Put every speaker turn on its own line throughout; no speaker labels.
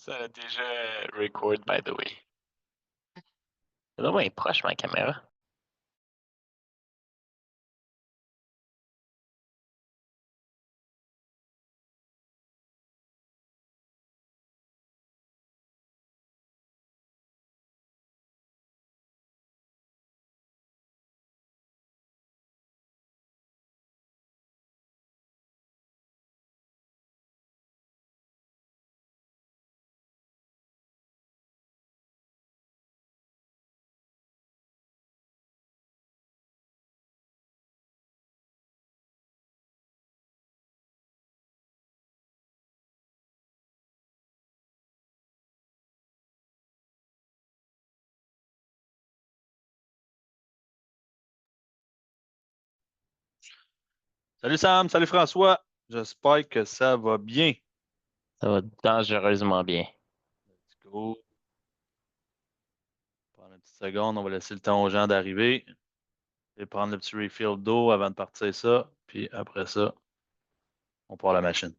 Ça a déjà record, by the way. C'est vraiment proche, ma caméra.
Salut Sam, salut François. J'espère que ça va bien.
Ça va dangereusement bien.
Let's go. Prendre une petite seconde, on va laisser le temps aux gens d'arriver et prendre le petit refill d'eau avant de partir ça. Puis après ça, on part la machine.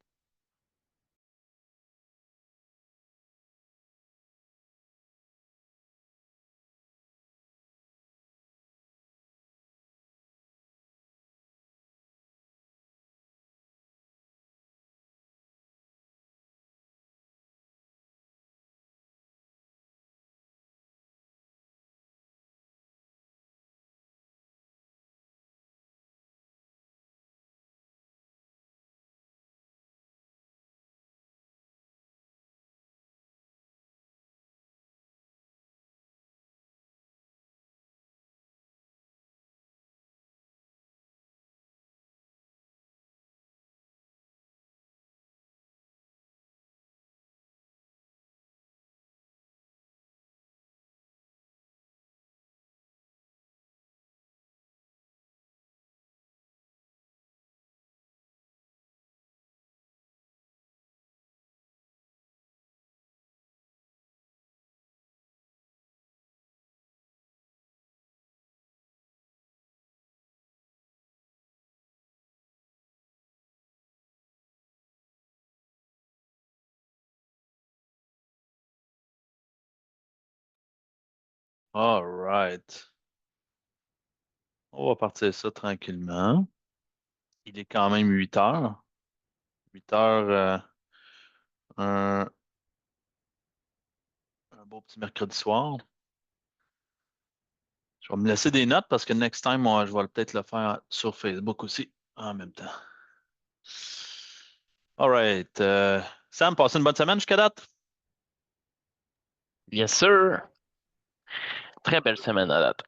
All right. On va partir ça tranquillement. Il est quand même 8 heures. 8 heures, un, un beau petit mercredi soir. Je vais me laisser des notes parce que next time, moi, je vais peut-être le faire sur Facebook aussi en même temps. All right. Sam, passez une bonne semaine jusqu'à date?
Yes, sir! Très belle semaine à date.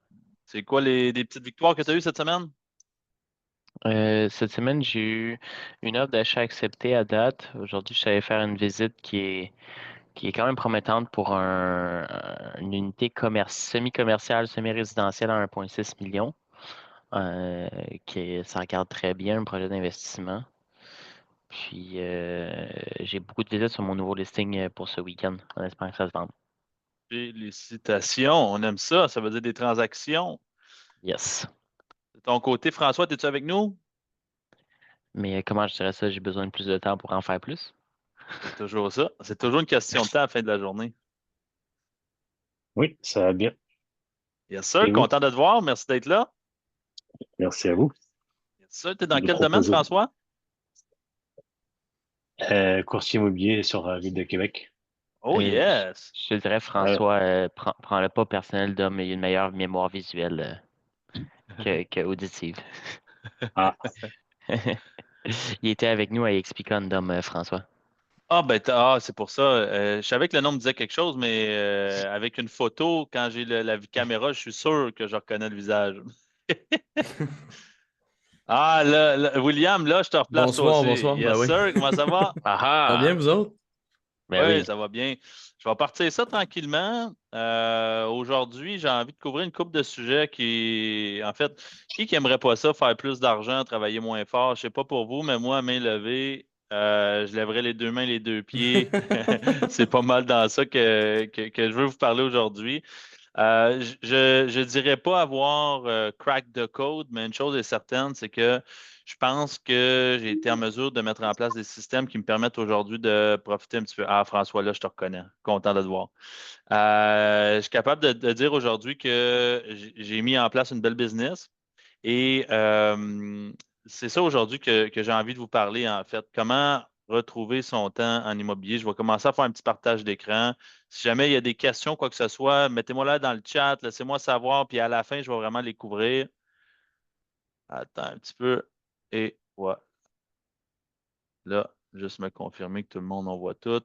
C'est quoi des petites victoires que tu as eues cette semaine?
Cette semaine, j'ai eu une offre d'achat acceptée à date. Aujourd'hui, je suis allé faire une visite qui est quand même promettante pour une unité semi-commerciale, semi-résidentielle à 1,6 million. Ça regarde très bien, un projet d'investissement. Puis, j'ai beaucoup de visites sur mon nouveau listing pour ce week-end, en espérant que ça se vende.
Félicitations, on aime ça. Ça veut dire des transactions.
Yes.
De ton côté, François, es-tu avec nous?
Mais comment je dirais ça, j'ai besoin de plus de temps pour en faire plus.
C'est toujours ça. C'est toujours une question de temps à la fin de la journée.
Oui, ça va bien.
Yes, sir.
Et vous?
Content de te voir. Merci d'être là.
Merci à vous
Yes, sir. Tu es dans
de
quel domaine,
proposer.
François?
Courtier immobilier sur la ville de Québec.
Oh,
Euh, je,
yes.
je te dirais,
Ouais.
François, prends le pas personnel d'homme, il a une meilleure mémoire visuelle que auditive.
Ah,
Il était avec nous à Expicon, d'homme, François.
Ah, ben, c'est pour ça. Je savais que le nom me disait quelque chose, mais avec une photo, quand j'ai la caméra, je suis sûr que je reconnais le visage. Ah, là, William, là, je te replace toi
Bonsoir,
aussi.
bonsoir. Ben
Yes,
oui.
sir. Comment ça va?
Ça va bien,
Ah
vous autres?
ben
Oui,
oui.
ça va bien. Je vais partir ça tranquillement. Aujourd'hui, j'ai envie de couvrir une couple de sujets en fait, qui aimerait pas ça, faire plus d'argent, travailler moins fort? Je sais pas pour vous, mais moi, à main levée, je lèverais les deux mains, les deux pieds. C'est pas mal dans ça que je veux vous parler aujourd'hui. Je dirais pas avoir crack the code, mais une chose est certaine, c'est que je pense que j'ai été en mesure de mettre en place des systèmes qui me permettent aujourd'hui de profiter un petit peu. Ah, François, là, je te reconnais. Content de te voir. Je suis capable de dire aujourd'hui que j'ai mis en place une belle business et c'est ça aujourd'hui que j'ai envie de vous parler, en fait. Comment retrouver son temps en immobilier? Je vais commencer à faire un petit partage d'écran. Si jamais il y a des questions, quoi que ce soit, mettez-moi là dans le chat, laissez-moi savoir, puis à la fin, je vais vraiment les couvrir. Attends un petit peu. Et voilà. Là, juste me confirmer que tout le monde en voit tout.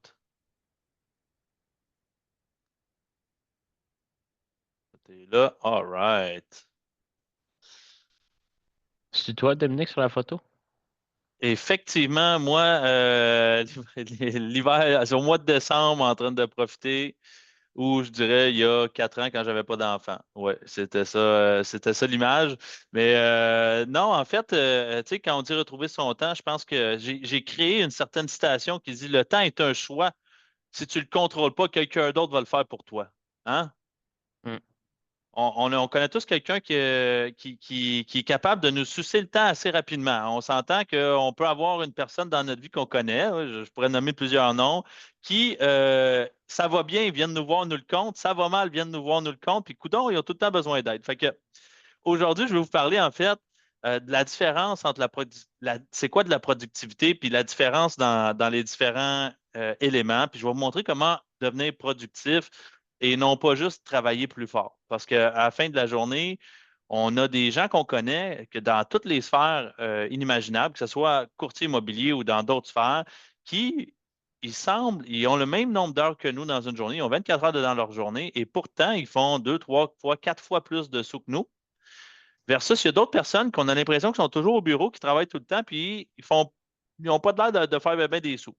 T'es là. All right.
C'est toi, Dominique, sur la photo?
Effectivement, moi, l'hiver, c'est au mois de décembre, en train de profiter, ou je dirais il y a 4 ans quand j'avais pas d'enfant. Ouais, c'était ça l'image. Mais non, en fait, tu sais, quand on dit retrouver son temps, je pense que j'ai créé une certaine citation qui dit le temps est un choix. Si tu le contrôles pas, quelqu'un d'autre va le faire pour toi. Hein?
Hmm.
On connaît tous quelqu'un qui est capable de nous sucer le temps assez rapidement. On s'entend qu'on peut avoir une personne dans notre vie qu'on connaît, je pourrais nommer plusieurs noms, qui, ça va bien, ils viennent nous voir, nous le compte, ça va mal, ils viennent nous voir, nous le compte, puis coudonc, ils ont tout le temps besoin d'aide. Fait que aujourd'hui, je vais vous parler en fait de la différence entre c'est quoi de la productivité, puis la différence dans les différents éléments. Puis je vais vous montrer comment devenir productif et non pas juste travailler plus fort. Parce qu'à la fin de la journée, on a des gens qu'on connaît que dans toutes les sphères inimaginables, que ce soit courtier immobilier ou dans d'autres sphères, qui, ils ont le même nombre d'heures que nous dans une journée. Ils ont 24 heures dans leur journée et pourtant, ils font 2, 3 fois, 4 fois plus de sous que nous. Versus, il y a d'autres personnes qu'on a l'impression qu'ils sont toujours au bureau, qui travaillent tout le temps, puis ils n'ont pas l'air de faire bien des sous.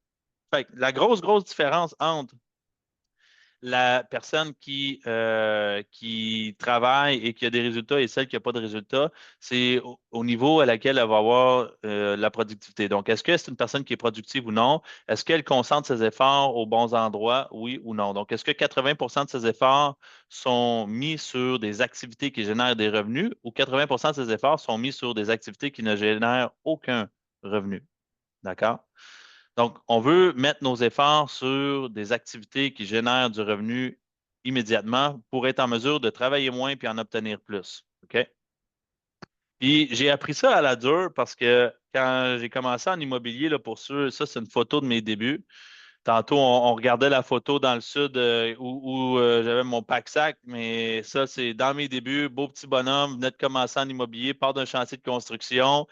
Fait que la grosse différence entre la personne qui travaille et qui a des résultats et celle qui n'a pas de résultats, c'est au niveau à laquelle elle va avoir la productivité. Donc, est-ce que c'est une personne qui est productive ou non? Est-ce qu'elle concentre ses efforts aux bons endroits, oui ou non? Donc, est-ce que 80 de ses efforts sont mis sur des activités qui génèrent des revenus ou 80 de ses efforts sont mis sur des activités qui ne génèrent aucun revenu? D'accord? Donc, on veut mettre nos efforts sur des activités qui génèrent du revenu immédiatement pour être en mesure de travailler moins puis en obtenir plus. OK? Puis j'ai appris ça à la dure parce que quand j'ai commencé en immobilier, là, pour ceux, ça, c'est une photo de mes débuts. Tantôt, on regardait la photo dans le sud où j'avais mon pack-sac, mais ça, c'est dans mes débuts. Beau petit bonhomme, venait de commencer en immobilier, part d'un chantier de construction.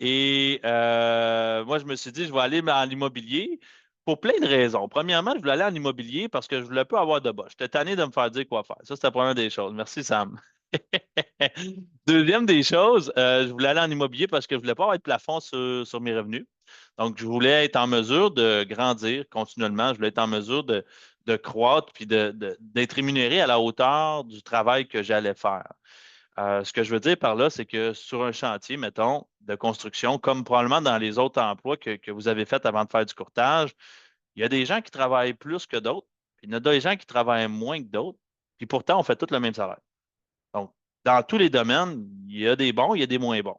Et moi, je me suis dit, je vais aller en immobilier pour plein de raisons. Premièrement, je voulais aller en immobilier parce que je voulais pas avoir de boss. J'étais tanné de me faire dire quoi faire. Ça, c'était la première des choses. Merci, Sam. Deuxième des choses, je voulais aller en immobilier parce que je voulais pas avoir de plafond sur mes revenus. Donc, je voulais être en mesure de grandir continuellement. Je voulais être en mesure de croître puis d'être rémunéré à la hauteur du travail que j'allais faire. Ce que je veux dire par là, c'est que sur un chantier, mettons, de construction, comme probablement dans les autres emplois que vous avez fait avant de faire du courtage, il y a des gens qui travaillent plus que d'autres, puis il y en a des gens qui travaillent moins que d'autres, puis pourtant, on fait tous le même salaire. Donc, dans tous les domaines, il y a des bons, il y a des moins bons.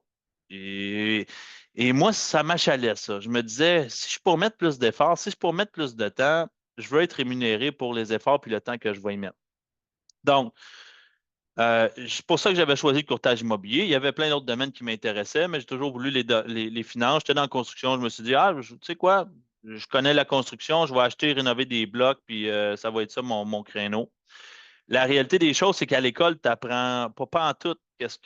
Et, et moi, ça m'achalait, ça. Je me disais, si je peux mettre plus d'efforts, si je peux mettre plus de temps, je veux être rémunéré pour les efforts puis le temps que je vais y mettre. Donc, c'est pour ça que j'avais choisi le courtage immobilier. Il y avait plein d'autres domaines qui m'intéressaient, mais j'ai toujours voulu les finances. J'étais dans la construction. Je me suis dit, tu sais quoi, je connais la construction, je vais acheter et rénover des blocs, puis ça va être ça mon créneau. La réalité des choses, c'est qu'à l'école, tu apprends pas en tout qu'est-ce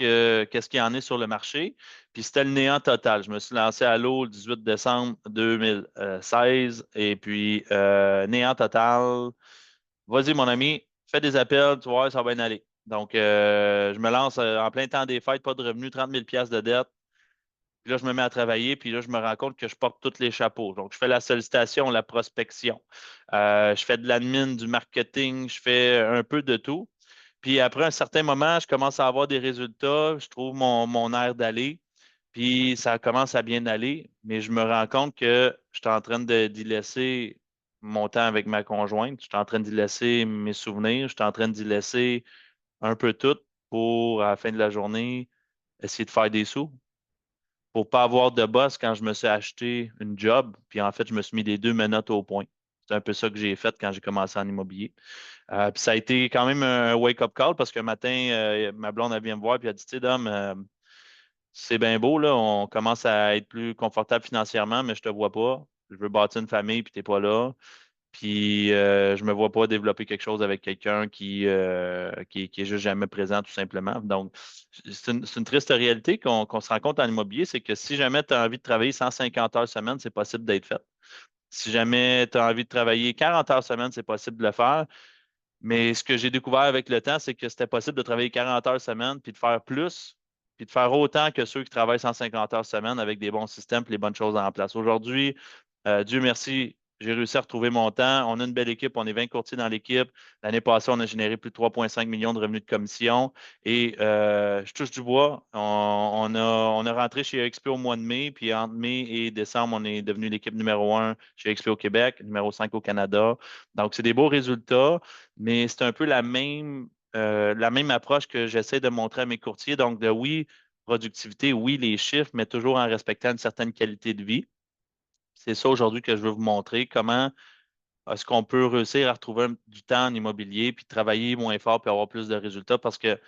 qu'il y en est sur le marché. Puis c'était le néant total. Je me suis lancé à l'eau le 18 décembre 2016 et puis néant total. Vas-y, mon ami, fais des appels, tu vois, ça va bien aller. Donc, je me lance en plein temps des fêtes, pas de revenus, 30 000 de dette. Puis là, je me mets à travailler, puis là, je me rends compte que je porte tous les chapeaux. Donc, je fais la sollicitation, la prospection. Je fais de l'admin, du marketing, je fais un peu de tout. Puis après un certain moment, je commence à avoir des résultats, je trouve mon air d'aller, puis ça commence à bien aller, mais je me rends compte que je suis en train d'y laisser mon temps avec ma conjointe, je suis en train d'y laisser mes souvenirs, je suis en train d'y laisser un peu tout pour, à la fin de la journée, essayer de faire des sous. Pour ne pas avoir de boss quand je me suis acheté une job, puis en fait, je me suis mis les deux menottes au point. C'est un peu ça que j'ai fait quand j'ai commencé en immobilier. Puis ça a été quand même un wake-up call parce qu'un matin, ma blonde, elle vient me voir et elle dit, tu sais, Dom, c'est bien beau, là, on commence à être plus confortable financièrement, mais je te vois pas. Je veux bâtir une famille, puis tu n'es pas là. Puis je me vois pas développer quelque chose avec quelqu'un qui est juste jamais présent, tout simplement. Donc, c'est une triste réalité qu'on se rend compte en immobilier, c'est que si jamais tu as envie de travailler 150 heures semaine, c'est possible d'être fait. Si jamais tu as envie de travailler 40 heures semaine, c'est possible de le faire. Mais ce que j'ai découvert avec le temps, c'est que c'était possible de travailler 40 heures semaine, puis de faire plus, puis de faire autant que ceux qui travaillent 150 heures semaine avec des bons systèmes et les bonnes choses en place. Aujourd'hui, Dieu merci, j'ai réussi à retrouver mon temps. On a une belle équipe, on est 20 courtiers dans l'équipe. L'année passée, on a généré plus de 3,5 millions de revenus de commission. Et je touche du bois. On a rentré chez XP au mois de mai, puis entre mai et décembre, on est devenu l'équipe numéro 1 chez XP au Québec, numéro 5 au Canada. Donc, c'est des beaux résultats, mais c'est un peu la même approche que j'essaie de montrer à mes courtiers. Donc, de oui, productivité, oui, les chiffres, mais toujours en respectant une certaine qualité de vie. C'est ça aujourd'hui que je veux vous montrer. Comment est-ce qu'on peut réussir à retrouver du temps en immobilier, puis travailler moins fort, puis avoir plus de résultats? Parce que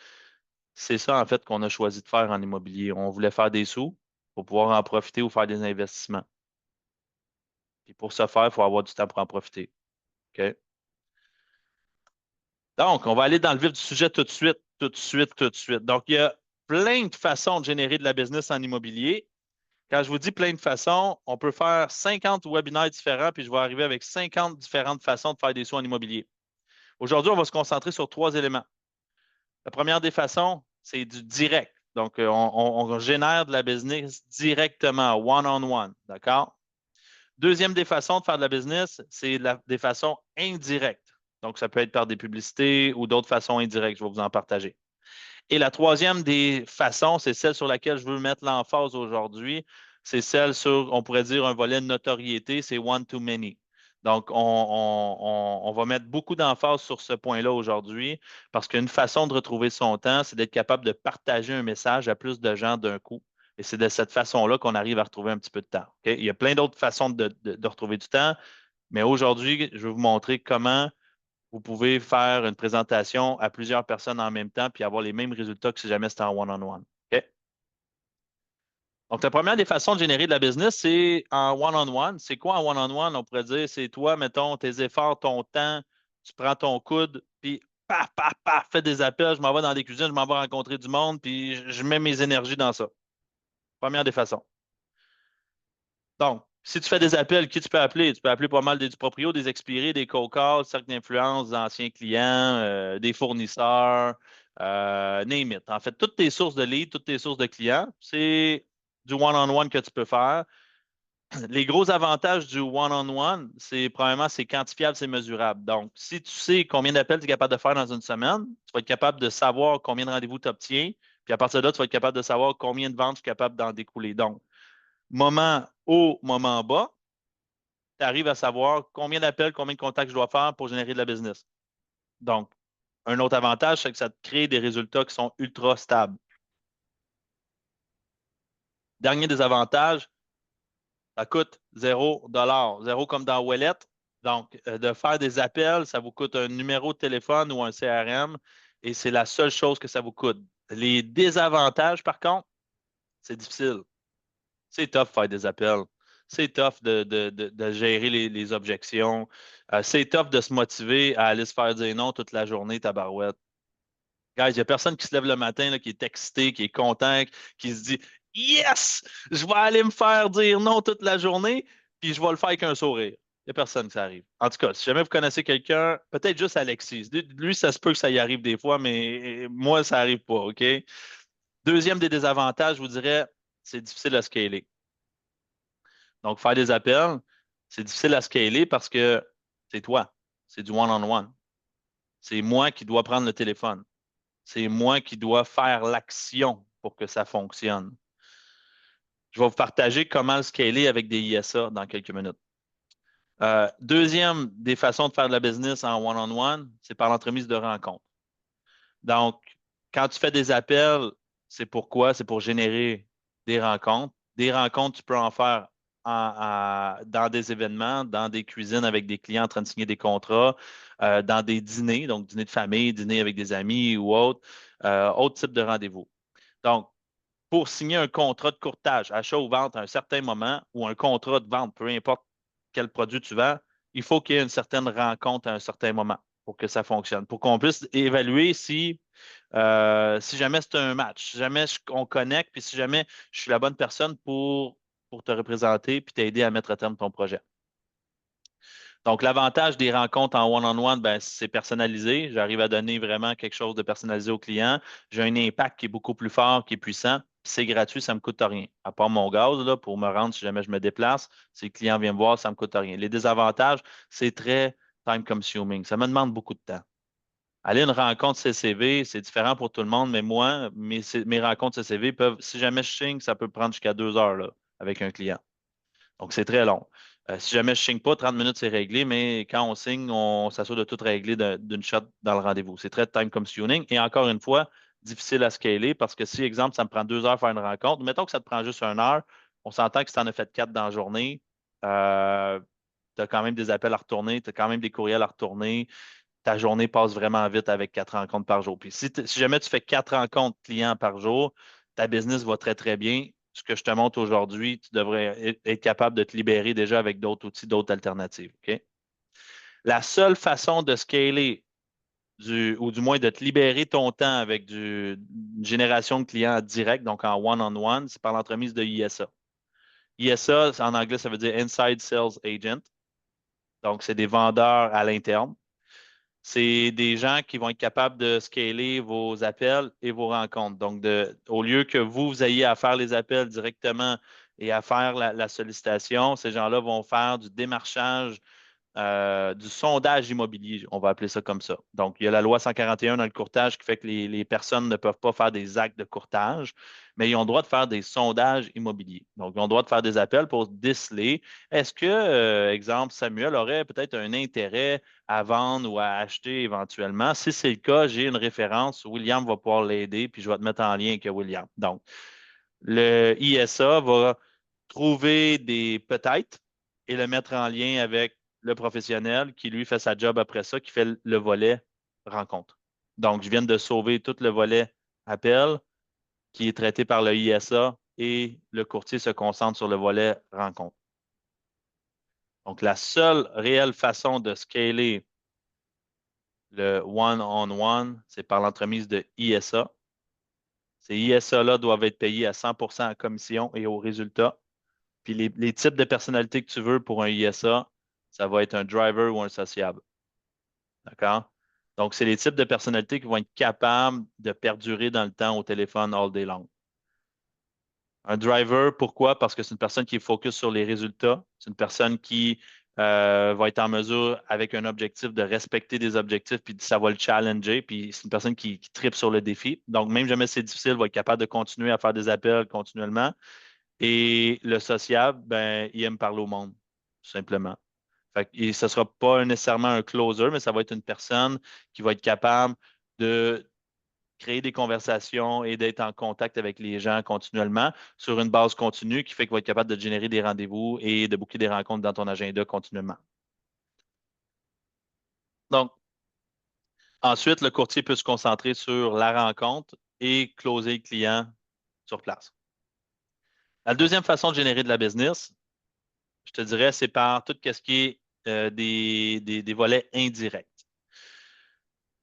c'est ça, en fait, qu'on a choisi de faire en immobilier. On voulait faire des sous pour pouvoir en profiter ou faire des investissements. Puis pour ce faire, il faut avoir du temps pour en profiter. OK? Donc, on va aller dans le vif du sujet tout de suite, tout de suite, tout de suite. Donc, il y a plein de façons de générer de la business en immobilier. Quand je vous dis plein de façons, on peut faire 50 webinaires différents, puis je vais arriver avec 50 différentes façons de faire des sous en immobilier. Aujourd'hui, on va se concentrer sur trois éléments. La première des façons, c'est du direct. Donc, on génère de la business directement, one-on-one, d'accord? Deuxième des façons de faire de la business, c'est des façons indirectes. Donc, ça peut être par des publicités ou d'autres façons indirectes. Je vais vous en partager. Et la troisième des façons, c'est celle sur laquelle je veux mettre l'emphase aujourd'hui. C'est celle sur, on pourrait dire, un volet de notoriété, c'est one to many. Donc, on va mettre beaucoup d'emphase sur ce point-là aujourd'hui parce qu'une façon de retrouver son temps, c'est d'être capable de partager un message à plus de gens d'un coup. Et c'est de cette façon-là qu'on arrive à retrouver un petit peu de temps. OK? Il y a plein d'autres façons de retrouver du temps, mais aujourd'hui, je vais vous montrer comment vous pouvez faire une présentation à plusieurs personnes en même temps puis avoir les mêmes résultats que si jamais c'était en one-on-one. OK? Donc, la première des façons de générer de la business, c'est en one-on-one. C'est quoi en one-on-one? On pourrait dire, c'est toi, mettons, tes efforts, ton temps, tu prends ton coude, puis paf, paf, paf, fais des appels, je m'en vais dans des cuisines, je m'en vais rencontrer du monde, puis je mets mes énergies dans ça. Première des façons. Donc, si tu fais des appels, qui tu peux appeler? Tu peux appeler pas mal du proprio, des expirés, des co-calls, cercles d'influence, des anciens clients, des fournisseurs, name it. En fait, toutes tes sources de leads, toutes tes sources de clients, c'est du one-on-one que tu peux faire. Les gros avantages du one-on-one, c'est premièrement, c'est quantifiable, c'est mesurable. Donc, si tu sais combien d'appels tu es capable de faire dans une semaine, tu vas être capable de savoir combien de rendez-vous tu obtiens. Puis à partir de là, tu vas être capable de savoir combien de ventes tu es capable d'en découler. Donc, moment haut, moment bas, tu arrives à savoir combien d'appels, combien de contacts je dois faire pour générer de la business. Donc, un autre avantage, c'est que ça te crée des résultats qui sont ultra stables. Dernier désavantage, ça coûte 0 $, zéro comme dans Wallet. Donc, de faire des appels, ça vous coûte un numéro de téléphone ou un CRM et c'est la seule chose que ça vous coûte. Les désavantages, par contre, c'est difficile. C'est tough de faire des appels. C'est tough de gérer les objections. C'est tough de se motiver à aller se faire dire non toute la journée, tabarouette. Guys, il n'y a personne qui se lève le matin là, qui est excité, qui est content, qui se dit Yes! Je vais aller me faire dire non toute la journée, puis je vais le faire avec un sourire. Il n'y a personne qui ça arrive. En tout cas, si jamais vous connaissez quelqu'un, peut-être juste Alexis. Lui, ça se peut que ça y arrive des fois, mais moi, ça n'arrive pas, OK? Deuxième des désavantages, je vous dirais, c'est difficile à scaler. Donc, faire des appels, c'est difficile à scaler parce que c'est toi. C'est du one-on-one. C'est moi qui dois prendre le téléphone. C'est moi qui dois faire l'action pour que ça fonctionne. Je vais vous partager comment le scaler avec des ISA dans quelques minutes. Deuxième des façons de faire de la business en one-on-one, c'est par l'entremise de rencontres. Donc, quand tu fais des appels, c'est pourquoi? C'est pour générer des rencontres. Des rencontres, tu peux en faire dans des événements, dans des cuisines avec des clients en train de signer des contrats, dans des dîners, donc dîner de famille, dîner avec des amis ou autre type de rendez-vous. Donc, pour signer un contrat de courtage, achat ou vente à un certain moment, ou un contrat de vente, peu importe quel produit tu vends, il faut qu'il y ait une certaine rencontre à un certain moment pour que ça fonctionne, pour qu'on puisse évaluer si jamais c'est un match, si jamais on connecte, puis si jamais je suis la bonne personne pour te représenter puis t'aider à mettre à terme ton projet. Donc, l'avantage des rencontres en one-on-one, ben, c'est personnalisé. J'arrive à donner vraiment quelque chose de personnalisé au client. J'ai un impact qui est beaucoup plus fort, qui est puissant. C'est gratuit, ça ne me coûte rien. À part mon gaz, là, pour me rendre si jamais je me déplace, si le client vient me voir, ça ne me coûte rien. Les désavantages, c'est très time consuming. Ça me demande beaucoup de temps. Aller à une rencontre CCV, c'est différent pour tout le monde, mais moi, mes rencontres CCV peuvent, si jamais je signe, ça peut prendre jusqu'à 2 heures là, avec un client. Donc, c'est très long. Si jamais je ne signe pas, 30 minutes, c'est réglé, mais quand on signe, on s'assure de tout régler d'une shot dans le rendez-vous. C'est très time consuming et encore une fois, difficile à scaler parce que si, exemple, ça me prend 2 heures faire une rencontre, mettons que ça te prend juste 1 heure, on s'entend que si tu en as fait 4 dans la journée, tu as quand même des appels à retourner, tu as quand même des courriels à retourner. Ta journée passe vraiment vite avec 4 rencontres par jour. Puis si jamais tu fais 4 rencontres clients par jour, ta business va très, très bien. Ce que je te montre aujourd'hui, tu devrais être capable de te libérer déjà avec d'autres outils, d'autres alternatives. OK? La seule façon de scaler ou du moins de te libérer ton temps avec une génération de clients direct, donc en one-on-one, c'est par l'entremise de ISA. ISA, en anglais, ça veut dire Inside Sales Agent. Donc, c'est des vendeurs à l'interne. C'est des gens qui vont être capables de scaler vos appels et vos rencontres. Donc, au lieu que vous ayez à faire les appels directement et à faire la sollicitation, ces gens-là vont faire du démarchage, du sondage immobilier, on va appeler ça comme ça. Donc, il y a la loi 141 dans le courtage qui fait que les personnes ne peuvent pas faire des actes de courtage, mais ils ont le droit de faire des sondages immobiliers. Donc, ils ont le droit de faire des appels pour déceler est-ce que, exemple, Samuel aurait peut-être un intérêt à vendre ou à acheter éventuellement. Si c'est le cas, j'ai une référence. William va pouvoir l'aider, puis je vais te mettre en lien avec William. Donc, le ISA va trouver des peut-être et le mettre en lien avec le professionnel qui, lui, fait sa job après ça, qui fait le volet rencontre. Donc, je viens de sauver tout le volet appel qui est traité par le ISA et le courtier se concentre sur le volet rencontre. Donc, la seule réelle façon de scaler le one-on-one, c'est par l'entremise de ISA. Ces ISA-là doivent être payés à 100% en commission et au résultat. Puis les types de personnalités que tu veux pour un ISA, ça va être un driver ou un sociable. D'accord? Donc, c'est les types de personnalités qui vont être capables de perdurer dans le temps au téléphone all day long. Un driver, pourquoi? Parce que c'est une personne qui est focus sur les résultats. C'est une personne qui va être en mesure, avec un objectif, de respecter des objectifs, puis ça va le challenger. Puis c'est une personne qui tripe sur le défi. Donc, même jamais c'est difficile, va être capable de continuer à faire des appels continuellement. Et le sociable, ben, il aime parler au monde, tout simplement. Et ce ne sera pas nécessairement un closer, mais ça va être une personne qui va être capable de créer des conversations et d'être en contact avec les gens continuellement sur une base continue qui fait qu'il va être capable de générer des rendez-vous et de booker des rencontres dans ton agenda continuellement. Donc, ensuite, le courtier peut se concentrer sur la rencontre et closer le client sur place. La deuxième façon de générer de la business, je te dirais, c'est par tout ce qui est des volets indirects.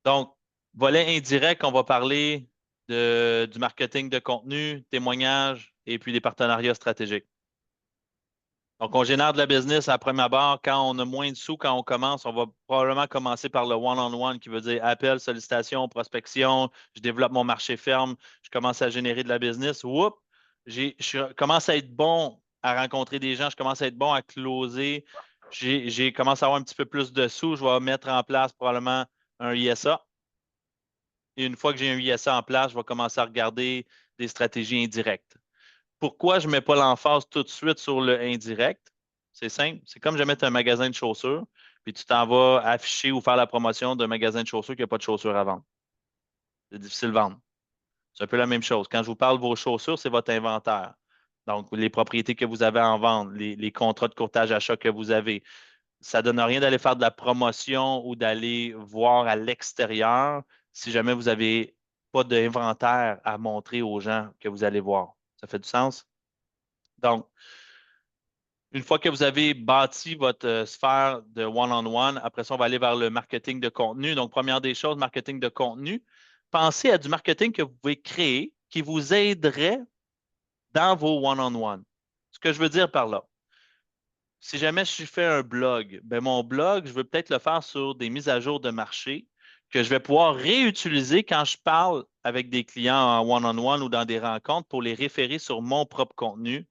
Donc, volet indirect, on va parler du marketing de contenu, témoignages et puis des partenariats stratégiques. Donc, on génère de la business à première barre. Quand on a moins de sous, quand on commence, on va probablement commencer par le one-on-one qui veut dire appel, sollicitation, prospection. Je développe mon marché ferme. Je commence à générer de la business. Oups, je commence à être bon à rencontrer des gens. Je commence à être bon à closer. J'ai commencé à avoir un petit peu plus de sous. Je vais mettre en place probablement un ISA. Et une fois que j'ai un ISA en place, je vais commencer à regarder des stratégies indirectes. Pourquoi je ne mets pas l'emphase tout de suite sur le indirect? C'est simple. C'est comme je mets un magasin de chaussures, puis tu t'en vas afficher ou faire la promotion d'un magasin de chaussures qui n'a pas de chaussures à vendre. c'est difficile de vendre. C'est un peu la même chose. Quand je vous parle de vos chaussures, c'est votre inventaire. Donc, les propriétés que vous avez en vente, les contrats de courtage achat que vous avez. Ça ne donne rien d'aller faire de la promotion ou d'aller voir à l'extérieur si jamais vous n'avez pas d'inventaire à montrer aux gens que vous allez voir. Ça fait du sens? Donc, une fois que vous avez bâti votre sphère de one-on-one, après ça, on va aller vers le marketing de contenu. Donc, première des choses, marketing de contenu. Pensez à du marketing que vous pouvez créer qui vous aiderait dans vos one-on-one. Ce que je veux dire par là, si jamais je fais un blog, ben mon blog, je veux peut-être le faire sur des mises à jour de marché que je vais pouvoir réutiliser quand je parle avec des clients en one-on-one ou dans des rencontres pour les référer sur mon propre contenu.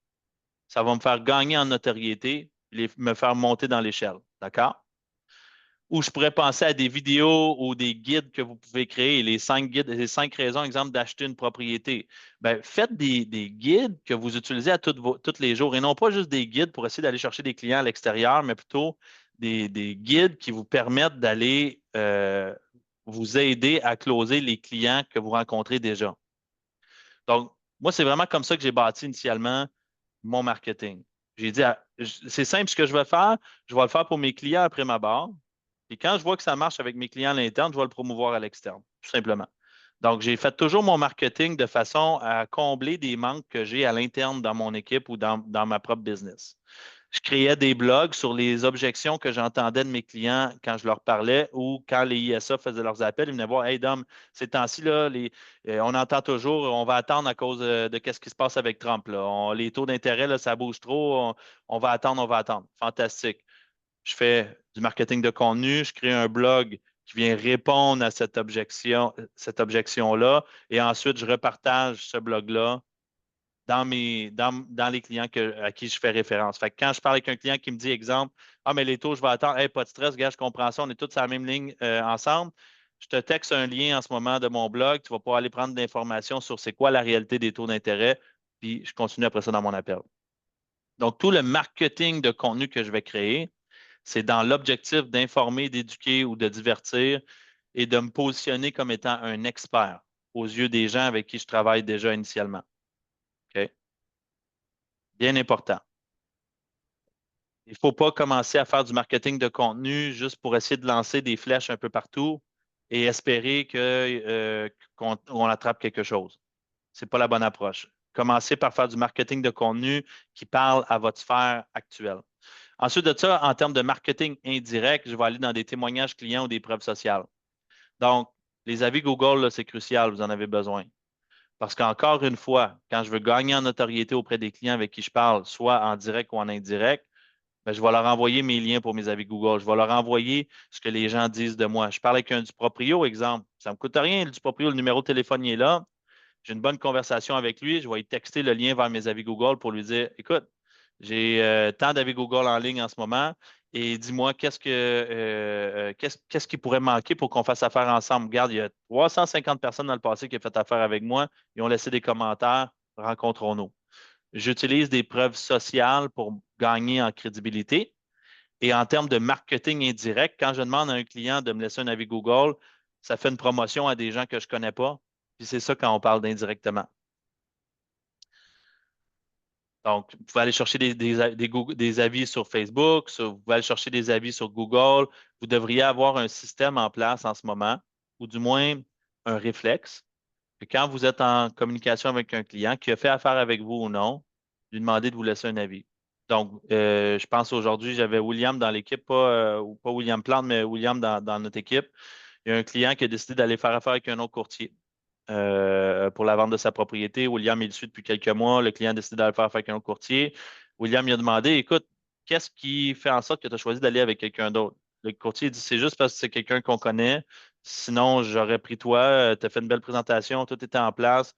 Ça va me faire gagner en notoriété, me faire monter dans l'échelle. D'accord? Ou je pourrais penser à des vidéos ou des guides que vous pouvez créer, les 5 guides, les 5 raisons, exemple, d'acheter une propriété. Ben, faites des guides que vous utilisez à tous les jours et non pas juste des guides pour essayer d'aller chercher des clients à l'extérieur, mais plutôt des guides qui vous permettent d'aller vous aider à closer les clients que vous rencontrez déjà. Donc, moi, c'est vraiment comme ça que j'ai bâti initialement mon marketing. J'ai dit, c'est simple ce que je vais faire, je vais le faire pour mes clients après ma barre. Et quand je vois que ça marche avec mes clients à l'interne, je vais le promouvoir à l'externe, tout simplement. Donc, j'ai fait toujours mon marketing de façon à combler des manques que j'ai à l'interne dans mon équipe ou dans ma propre business. Je créais des blogs sur les objections que j'entendais de mes clients quand je leur parlais ou quand les ISA faisaient leurs appels. Ils venaient voir, hey Dom, ces temps-ci, là, on entend toujours, on va attendre à cause de ce qui se passe avec Trump. Là. Les taux d'intérêt, là, ça bouge trop. On va attendre, on va attendre. Fantastique. Je fais du marketing de contenu, je crée un blog qui vient répondre à cette objection-là, et ensuite, je repartage ce blog-là dans les clients à qui je fais référence. Fait que quand je parle avec un client qui me dit, exemple, ah, mais les taux, je vais attendre, hey, pas de stress, gars, je comprends ça, on est tous sur la même ligne ensemble. Je te texte un lien en ce moment de mon blog, tu vas pouvoir aller prendre de l'information sur c'est quoi la réalité des taux d'intérêt, puis je continue après ça dans mon appel. Donc, tout le marketing de contenu que je vais créer, c'est dans l'objectif d'informer, d'éduquer ou de divertir et de me positionner comme étant un expert aux yeux des gens avec qui je travaille déjà initialement. OK? Bien important. Il ne faut pas commencer à faire du marketing de contenu juste pour essayer de lancer des flèches un peu partout et espérer qu'on attrape quelque chose. Ce n'est pas la bonne approche. Commencez par faire du marketing de contenu qui parle à votre sphère actuelle. Ensuite de ça, en termes de marketing indirect, je vais aller dans des témoignages clients ou des preuves sociales. Donc, les avis Google, c'est crucial, vous en avez besoin. Parce qu'encore une fois, quand je veux gagner en notoriété auprès des clients avec qui je parle, soit en direct ou en indirect, ben, je vais leur envoyer mes liens pour mes avis Google. Je vais leur envoyer ce que les gens disent de moi. Je parle avec un du proprio, exemple. Ça ne me coûte rien, le du proprio, le numéro de téléphone est là. J'ai une bonne conversation avec lui. Je vais lui texter le lien vers mes avis Google pour lui dire, écoute, j'ai tant d'avis Google en ligne en ce moment et dis-moi qu'est-ce qui pourrait manquer pour qu'on fasse affaire ensemble. Regarde, il y a 350 personnes dans le passé qui ont fait affaire avec moi. Ils ont laissé des commentaires. Rencontrons-nous. J'utilise des preuves sociales pour gagner en crédibilité. Et en termes de marketing indirect, quand je demande à un client de me laisser un avis Google, ça fait une promotion à des gens que je ne connais pas. Puis c'est ça quand on parle d'indirectement. Donc, vous pouvez aller chercher des avis sur Facebook, vous pouvez aller chercher des avis sur Google. Vous devriez avoir un système en place en ce moment, ou du moins un réflexe, que quand vous êtes en communication avec un client qui a fait affaire avec vous ou non, lui demander de vous laisser un avis. Donc, je pense aujourd'hui, j'avais William dans l'équipe, ou pas William Plante, mais William dans notre équipe. Il y a un client qui a décidé d'aller faire affaire avec un autre courtier pour la vente de sa propriété. William il le suit depuis quelques mois. Le client a décidé d'aller faire affaire avec un autre courtier. William lui a demandé, écoute, qu'est-ce qui fait en sorte que tu as choisi d'aller avec quelqu'un d'autre? Le courtier dit, c'est juste parce que c'est quelqu'un qu'on connaît. Sinon, j'aurais pris toi, tu as fait une belle présentation, tout était en place.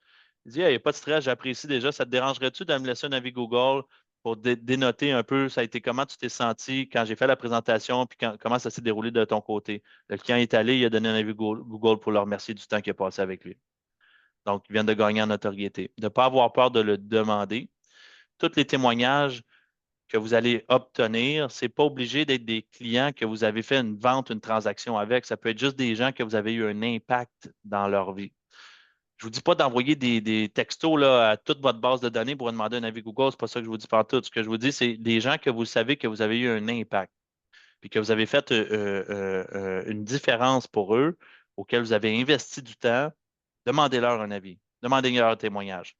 Il dit, il n'y a pas de stress, j'apprécie déjà. Ça te dérangerait-tu de me laisser un avis Google pour dénoter un peu, ça a été comment tu t'es senti quand j'ai fait la présentation, puis comment ça s'est déroulé de ton côté? Le client est allé, il a donné un avis Google pour le remercier du temps qu'il a passé avec lui. Donc, ils viennent de gagner en notoriété. De ne pas avoir peur de le demander. Tous les témoignages que vous allez obtenir, ce n'est pas obligé d'être des clients que vous avez fait une vente, une transaction avec. Ça peut être juste des gens que vous avez eu un impact dans leur vie. Je ne vous dis pas d'envoyer des textos là, à toute votre base de données pour demander un avis Google. Ce n'est pas ça que je vous dis tout. Ce que je vous dis, c'est des gens que vous savez que vous avez eu un impact, puis que vous avez fait une différence pour eux, auquel vous avez investi du temps. Demandez-leur un avis. Demandez-leur un témoignage.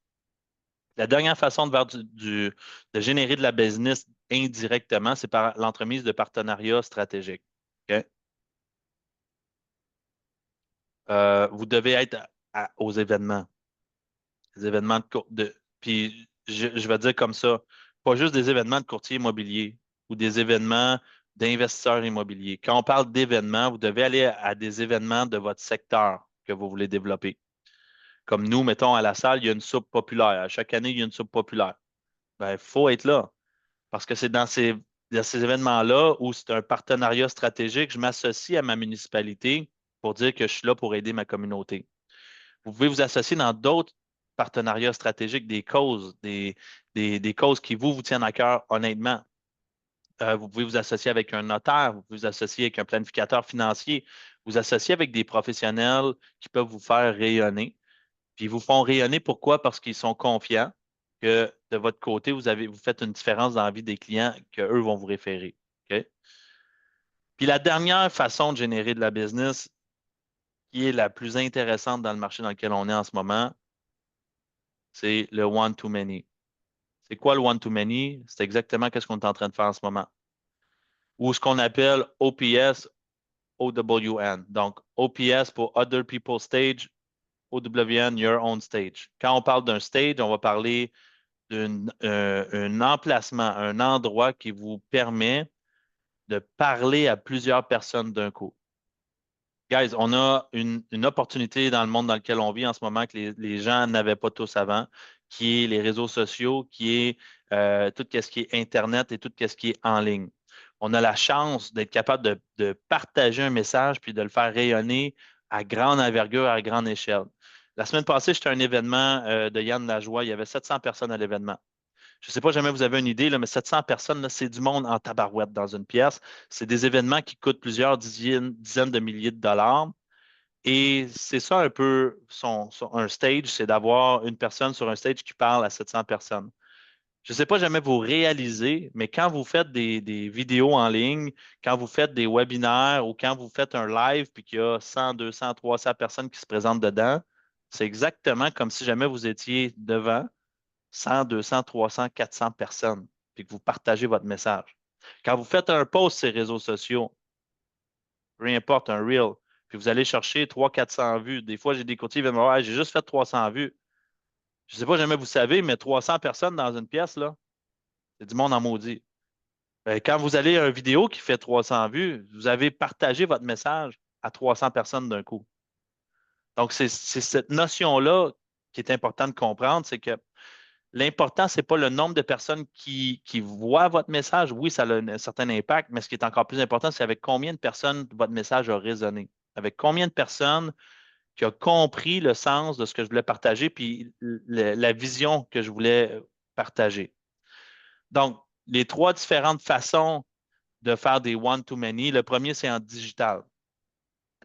La dernière façon de générer de la business indirectement, c'est par l'entremise de partenariats stratégiques. OK? Vous devez être aux événements. Des événements puis je vais dire comme ça, pas juste des événements de courtier immobilier ou des événements d'investisseurs immobiliers. Quand on parle d'événements, vous devez aller à des événements de votre secteur que vous voulez développer. Comme nous, mettons, à la salle, il y a une soupe populaire. À chaque année, il y a une soupe populaire. Ben, il faut être là. Parce que c'est dans ces événements-là où c'est un partenariat stratégique, je m'associe à ma municipalité pour dire que je suis là pour aider ma communauté. Vous pouvez vous associer dans d'autres partenariats stratégiques, des causes, des causes qui vous tiennent à cœur, honnêtement. Vous pouvez vous associer avec un notaire, vous pouvez vous associer avec un planificateur financier, vous associer avec des professionnels qui peuvent vous faire rayonner. Puis ils vous font rayonner pourquoi? Parce qu'ils sont confiants que de votre côté, vous faites une différence dans la vie des clients qu'eux vont vous référer. OK? Puis la dernière façon de générer de la business, qui est la plus intéressante dans le marché dans lequel on est en ce moment, c'est le one-to-many. C'est quoi le one-to-many? C'est exactement ce qu'on est en train de faire en ce moment. Ou ce qu'on appelle OPS, OWN. Donc, OPS pour Other People's Stage, OWN, Your Own Stage. Quand on parle d'un stage, on va parler d'un emplacement, un endroit qui vous permet de parler à plusieurs personnes d'un coup. Guys, on a une opportunité dans le monde dans lequel on vit en ce moment que les gens n'avaient pas tous avant, qui est les réseaux sociaux, qui est tout ce qui est Internet et tout ce qui est en ligne. On a la chance d'être capable de partager un message puis de le faire rayonner à grande envergure, à grande échelle. La semaine passée, j'étais à un événement de Yann Lajoie. Il y avait 700 personnes à l'événement. Je ne sais pas jamais vous avez une idée, là, mais 700 personnes, là, c'est du monde en tabarouette dans une pièce. C'est des événements qui coûtent plusieurs dizaines de milliers de dollars. Et c'est ça un peu un stage, c'est d'avoir une personne sur un stage qui parle à 700 personnes. Je ne sais pas jamais vous réaliser, mais quand vous faites des vidéos en ligne, quand vous faites des webinaires ou quand vous faites un live puis qu'il y a 100, 200, 300 personnes qui se présentent dedans, c'est exactement comme si jamais vous étiez devant 100, 200, 300, 400 personnes, puis que vous partagez votre message. Quand vous faites un post sur les réseaux sociaux, peu importe, un reel, puis vous allez chercher 300, 400 vues. Des fois, j'ai des courtiers qui viennent me dire, j'ai juste fait 300 vues. Je ne sais pas jamais vous savez, mais 300 personnes dans une pièce, là, c'est du monde en maudit. Quand vous allez à une vidéo qui fait 300 vues, vous avez partagé votre message à 300 personnes d'un coup. Donc, c'est cette notion-là qui est importante de comprendre, c'est que l'important, ce n'est pas le nombre de personnes qui voient votre message. Oui, ça a un certain impact, mais ce qui est encore plus important, c'est avec combien de personnes votre message a résonné. Avec combien de personnes qui ont compris le sens de ce que je voulais partager, puis la vision que je voulais partager. Donc, les trois différentes façons de faire des one-to-many. Le premier, c'est en digital.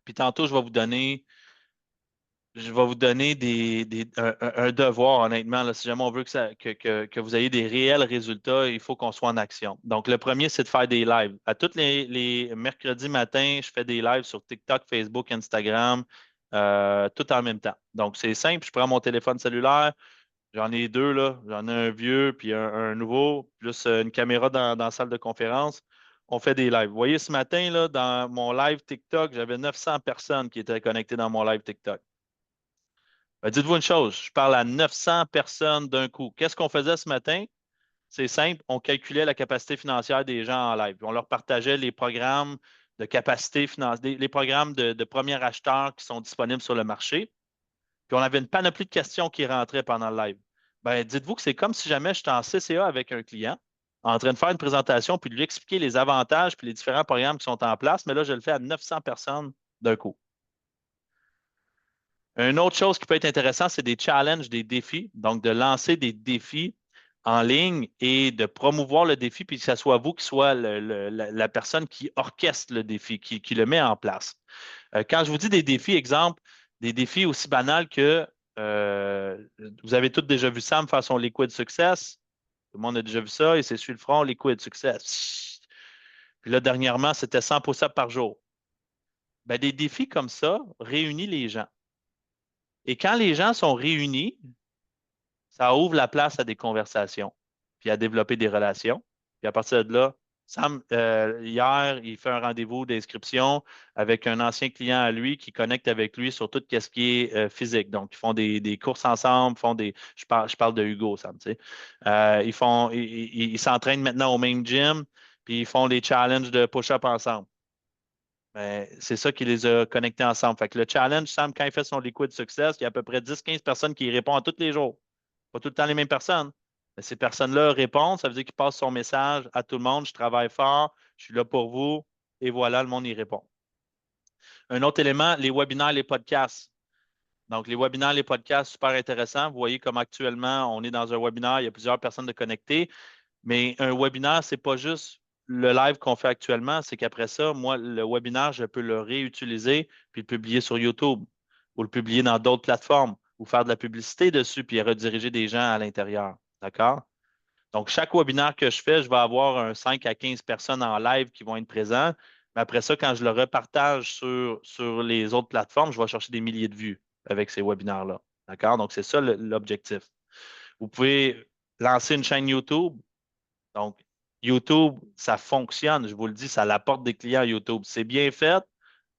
Puis tantôt, je vais vous donner un devoir, honnêtement. Là, si jamais on veut que vous ayez des réels résultats, il faut qu'on soit en action. Donc, le premier, c'est de faire des lives. À tous les mercredis matins, je fais des lives sur TikTok, Facebook, Instagram, tout en même temps. Donc, c'est simple. Je prends mon téléphone cellulaire. J'en ai deux, là. J'en ai un vieux puis un nouveau, plus une caméra dans la salle de conférence. On fait des lives. Vous voyez, ce matin, là, dans mon live TikTok, j'avais 900 personnes qui étaient connectées dans mon live TikTok. Ben, dites-vous une chose, je parle à 900 personnes d'un coup. Qu'est-ce qu'on faisait ce matin? C'est simple, on calculait la capacité financière des gens en live. On leur partageait les programmes de capacité financière, les programmes de premiers acheteurs qui sont disponibles sur le marché. Puis on avait une panoplie de questions qui rentraient pendant le live. Ben, dites-vous que c'est comme si jamais j'étais en CCA avec un client, en train de faire une présentation, puis de lui expliquer les avantages puis les différents programmes qui sont en place, mais là, je le fais à 900 personnes d'un coup. Une autre chose qui peut être intéressante, c'est des challenges, des défis. Donc, de lancer des défis en ligne et de promouvoir le défi, puis que ce soit vous qui soit la personne qui orchestre le défi, qui le met en place. Quand je vous dis des défis, exemple, des défis aussi banals que Vous avez tous déjà vu Sam faire son Liquid Success. Tout le monde a déjà vu ça. Il s'essuie le front, Liquid Success. Puis là, dernièrement, c'était 100 push-ups par jour. Ben, des défis comme ça réunissent les gens. Et quand les gens sont réunis, ça ouvre la place à des conversations, puis à développer des relations. Puis à partir de là, Sam, hier, il fait un rendez-vous d'inscription avec un ancien client à lui qui connecte avec lui sur tout ce qui est physique. Donc, ils font des courses ensemble, je parle de Hugo, Sam, tu sais. Ils s'entraînent maintenant au même gym, puis ils font les challenges de push-up ensemble. Ben, c'est ça qui les a connectés ensemble. Fait que le challenge, Sam, quand il fait son Liquid Success, il y a à peu près 10-15 personnes qui y répondent tous les jours. Pas tout le temps les mêmes personnes. Mais ces personnes-là répondent, ça veut dire qu'ils passent son message à tout le monde. Je travaille fort, je suis là pour vous. Et voilà, le monde y répond. Un autre élément, les webinaires, les podcasts. Donc, les webinaires, les podcasts, super intéressants. Vous voyez comme actuellement, on est dans un webinaire, il y a plusieurs personnes de connectées. Mais un webinaire, ce n'est pas juste le live qu'on fait actuellement, c'est qu'après ça, moi, le webinaire, je peux le réutiliser puis le publier sur YouTube ou le publier dans d'autres plateformes ou faire de la publicité dessus puis rediriger des gens à l'intérieur. D'accord? Donc, chaque webinaire que je fais, je vais avoir un 5 à 15 personnes en live qui vont être présents. Mais après ça, quand je le repartage sur les autres plateformes, je vais chercher des milliers de vues avec ces webinaires-là. D'accord? Donc, c'est ça l'objectif. Vous pouvez lancer une chaîne YouTube. Donc, YouTube, ça fonctionne. Je vous le dis, ça apporte des clients YouTube. C'est bien fait,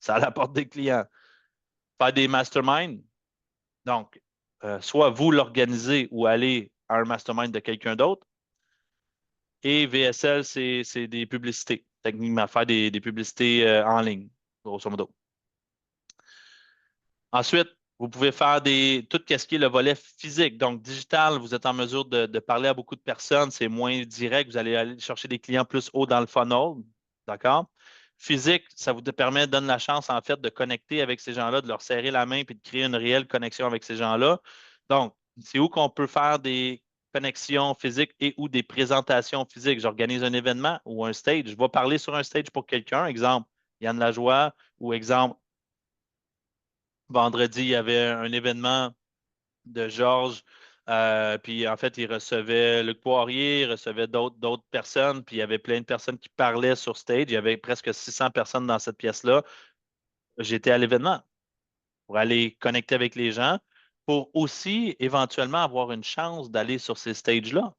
ça apporte des clients. Faire des masterminds. Donc, soit vous l'organisez ou aller à un mastermind de quelqu'un d'autre. Et VSL, c'est des publicités. Techniquement, faire des publicités en ligne, grosso modo. Ensuite, vous pouvez faire tout ce qui est le volet physique. Donc, digital, vous êtes en mesure de parler à beaucoup de personnes. C'est moins direct. Vous allez aller chercher des clients plus haut dans le funnel. D'accord? Physique, ça vous donne la chance, en fait, de connecter avec ces gens-là, de leur serrer la main puis de créer une réelle connexion avec ces gens-là. Donc, c'est où qu'on peut faire des connexions physiques et ou des présentations physiques. J'organise un événement ou un stage. Je vais parler sur un stage pour quelqu'un. Exemple, Yann Lajoie ou exemple, vendredi, il y avait un événement de Georges. Puis en fait, il recevait Luc Poirier, il recevait d'autres personnes, puis il y avait plein de personnes qui parlaient sur stage. Il y avait presque 600 personnes dans cette pièce-là. J'étais à l'événement pour aller connecter avec les gens, pour aussi éventuellement avoir une chance d'aller sur ces stages-là.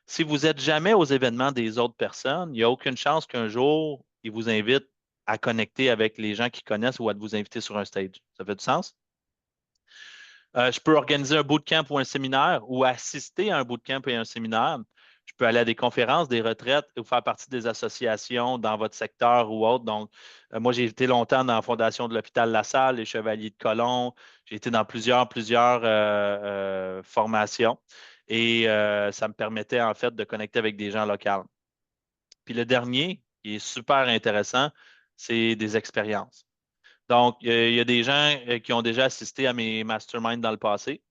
Si vous n'êtes jamais aux événements des autres personnes, il n'y a aucune chance qu'un jour, ils vous invitent à connecter avec les gens qui connaissent ou à vous inviter sur un stage. Ça fait du sens? Je peux organiser un bootcamp ou un séminaire ou assister à un bootcamp et un séminaire. Je peux aller à des conférences, des retraites ou faire partie des associations dans votre secteur ou autre. Donc, moi, j'ai été longtemps dans la Fondation de l'Hôpital La Salle, les Chevaliers de Colomb. J'ai été dans plusieurs formations et ça me permettait en fait de connecter avec des gens locaux. Puis le dernier, qui est super intéressant, c'est des expériences. Donc, il y a des gens qui ont déjà assisté à mes masterminds dans le passé.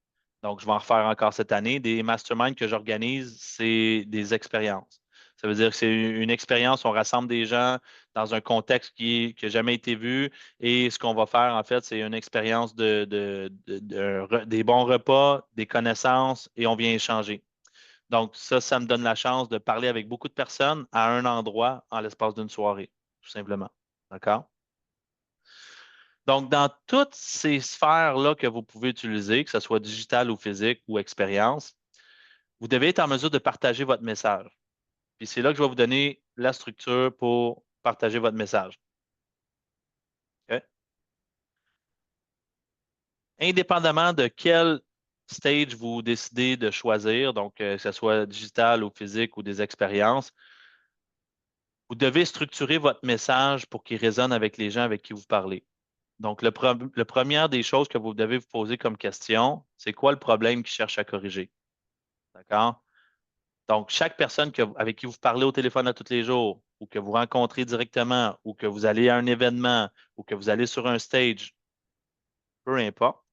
Donc, je vais en refaire encore cette année. Des masterminds que j'organise, c'est des expériences. Ça veut dire que c'est une expérience, on rassemble des gens dans un contexte qui n'a jamais été vu. Et ce qu'on va faire, en fait, c'est une expérience des bons repas, des connaissances, et on vient échanger. Donc, ça me donne la chance de parler avec beaucoup de personnes à un endroit en l'espace d'une soirée, tout simplement. D'accord? Donc, dans toutes ces sphères-là que vous pouvez utiliser, que ce soit digital ou physique ou expérience, vous devez être en mesure de partager votre message. Puis c'est là que je vais vous donner la structure pour partager votre message. OK? Indépendamment de quel stage vous décidez de choisir, donc que ce soit digital ou physique ou des expériences, vous devez structurer votre message pour qu'il résonne avec les gens avec qui vous parlez. Donc, le première des choses que vous devez vous poser comme question, c'est quoi le problème qu'ils cherchent à corriger? D'accord? Donc, chaque personne avec qui vous parlez au téléphone à tous les jours, ou que vous rencontrez directement, ou que vous allez à un événement, ou que vous allez sur un stage, peu importe,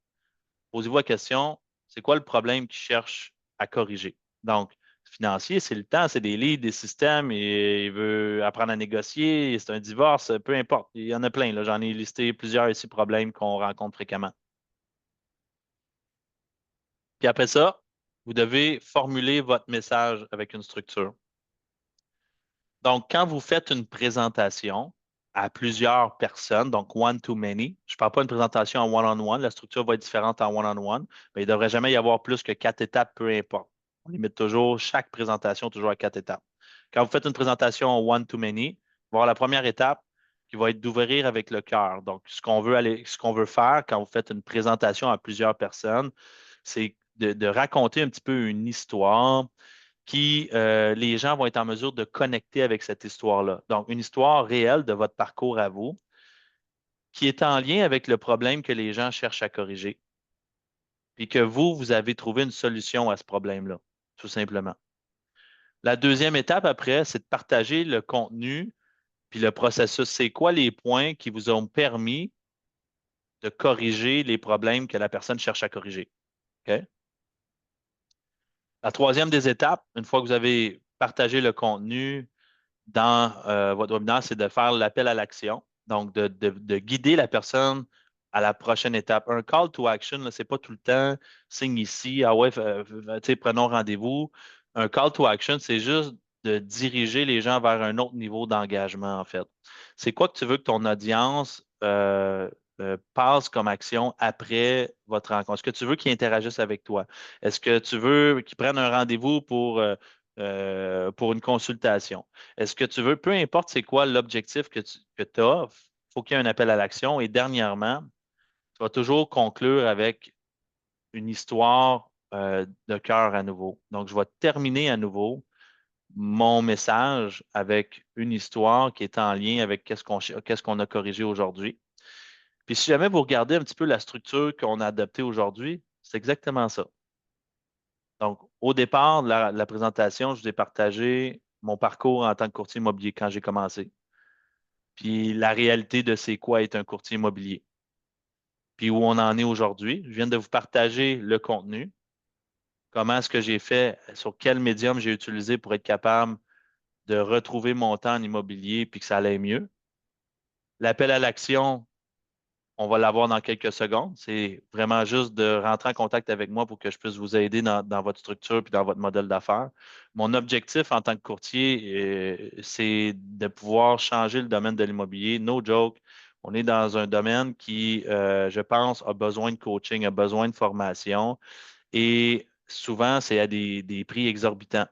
posez-vous la question, c'est quoi le problème qu'ils cherchent à corriger? Donc, financier, c'est le temps, c'est des leads, des systèmes, et il veut apprendre à négocier, c'est un divorce, peu importe. Il y en a plein, là. J'en ai listé plusieurs ici problèmes qu'on rencontre fréquemment. Puis après ça, vous devez formuler votre message avec une structure. Donc, quand vous faites une présentation à plusieurs personnes, donc one to many, je ne parle pas d'une présentation en one-on-one, la structure va être différente en one-on-one, mais il ne devrait jamais y avoir plus que 4 étapes, peu importe. On limite toujours chaque présentation toujours à 4 étapes. Quand vous faites une présentation en one to many, il va y avoir la première étape qui va être d'ouvrir avec le cœur. Donc, ce qu'on veut faire quand vous faites une présentation à plusieurs personnes, c'est de raconter un petit peu une histoire qui, les gens vont être en mesure de connecter avec cette histoire-là. Donc, une histoire réelle de votre parcours à vous, qui est en lien avec le problème que les gens cherchent à corriger, puis que vous avez trouvé une solution à ce problème-là, tout simplement. La deuxième étape après, c'est de partager le contenu puis le processus. C'est quoi les points qui vous ont permis de corriger les problèmes que la personne cherche à corriger? OK? La troisième des étapes, une fois que vous avez partagé le contenu, dans votre webinaire, c'est de faire l'appel à l'action. Donc, de guider la personne à la prochaine étape. Un call to action, ce n'est pas tout le temps signe ici, ah ouais, prenons rendez-vous. Un call to action, c'est juste de diriger les gens vers un autre niveau d'engagement, en fait. C'est quoi que tu veux que ton audience passe comme action après votre rencontre? Est-ce que tu veux qu'ils interagissent avec toi? Est-ce que tu veux qu'ils prennent un rendez-vous pour une consultation? Est-ce que tu veux, peu importe c'est quoi l'objectif que tu as, il faut qu'il y ait un appel à l'action. Et dernièrement, tu vas toujours conclure avec une histoire de cœur à nouveau. Donc, je vais terminer à nouveau mon message avec une histoire qui est en lien avec qu'est-ce qu'on a corrigé aujourd'hui. Puis si jamais vous regardez un petit peu la structure qu'on a adoptée aujourd'hui, c'est exactement ça. Donc, au départ de la présentation, je vous ai partagé mon parcours en tant que courtier immobilier quand j'ai commencé. Puis la réalité de c'est quoi être un courtier immobilier. Puis où on en est aujourd'hui. Je viens de vous partager le contenu. Comment est-ce que j'ai fait, sur quel médium j'ai utilisé pour être capable de retrouver mon temps en immobilier puis que ça allait mieux. L'appel à l'action, on va l'avoir dans quelques secondes. C'est vraiment juste de rentrer en contact avec moi pour que je puisse vous aider dans votre structure puis dans votre modèle d'affaires. Mon objectif en tant que courtier, c'est de pouvoir changer le domaine de l'immobilier. No joke. On est dans un domaine qui, je pense, a besoin de coaching, a besoin de formation et souvent, c'est à des prix exorbitants.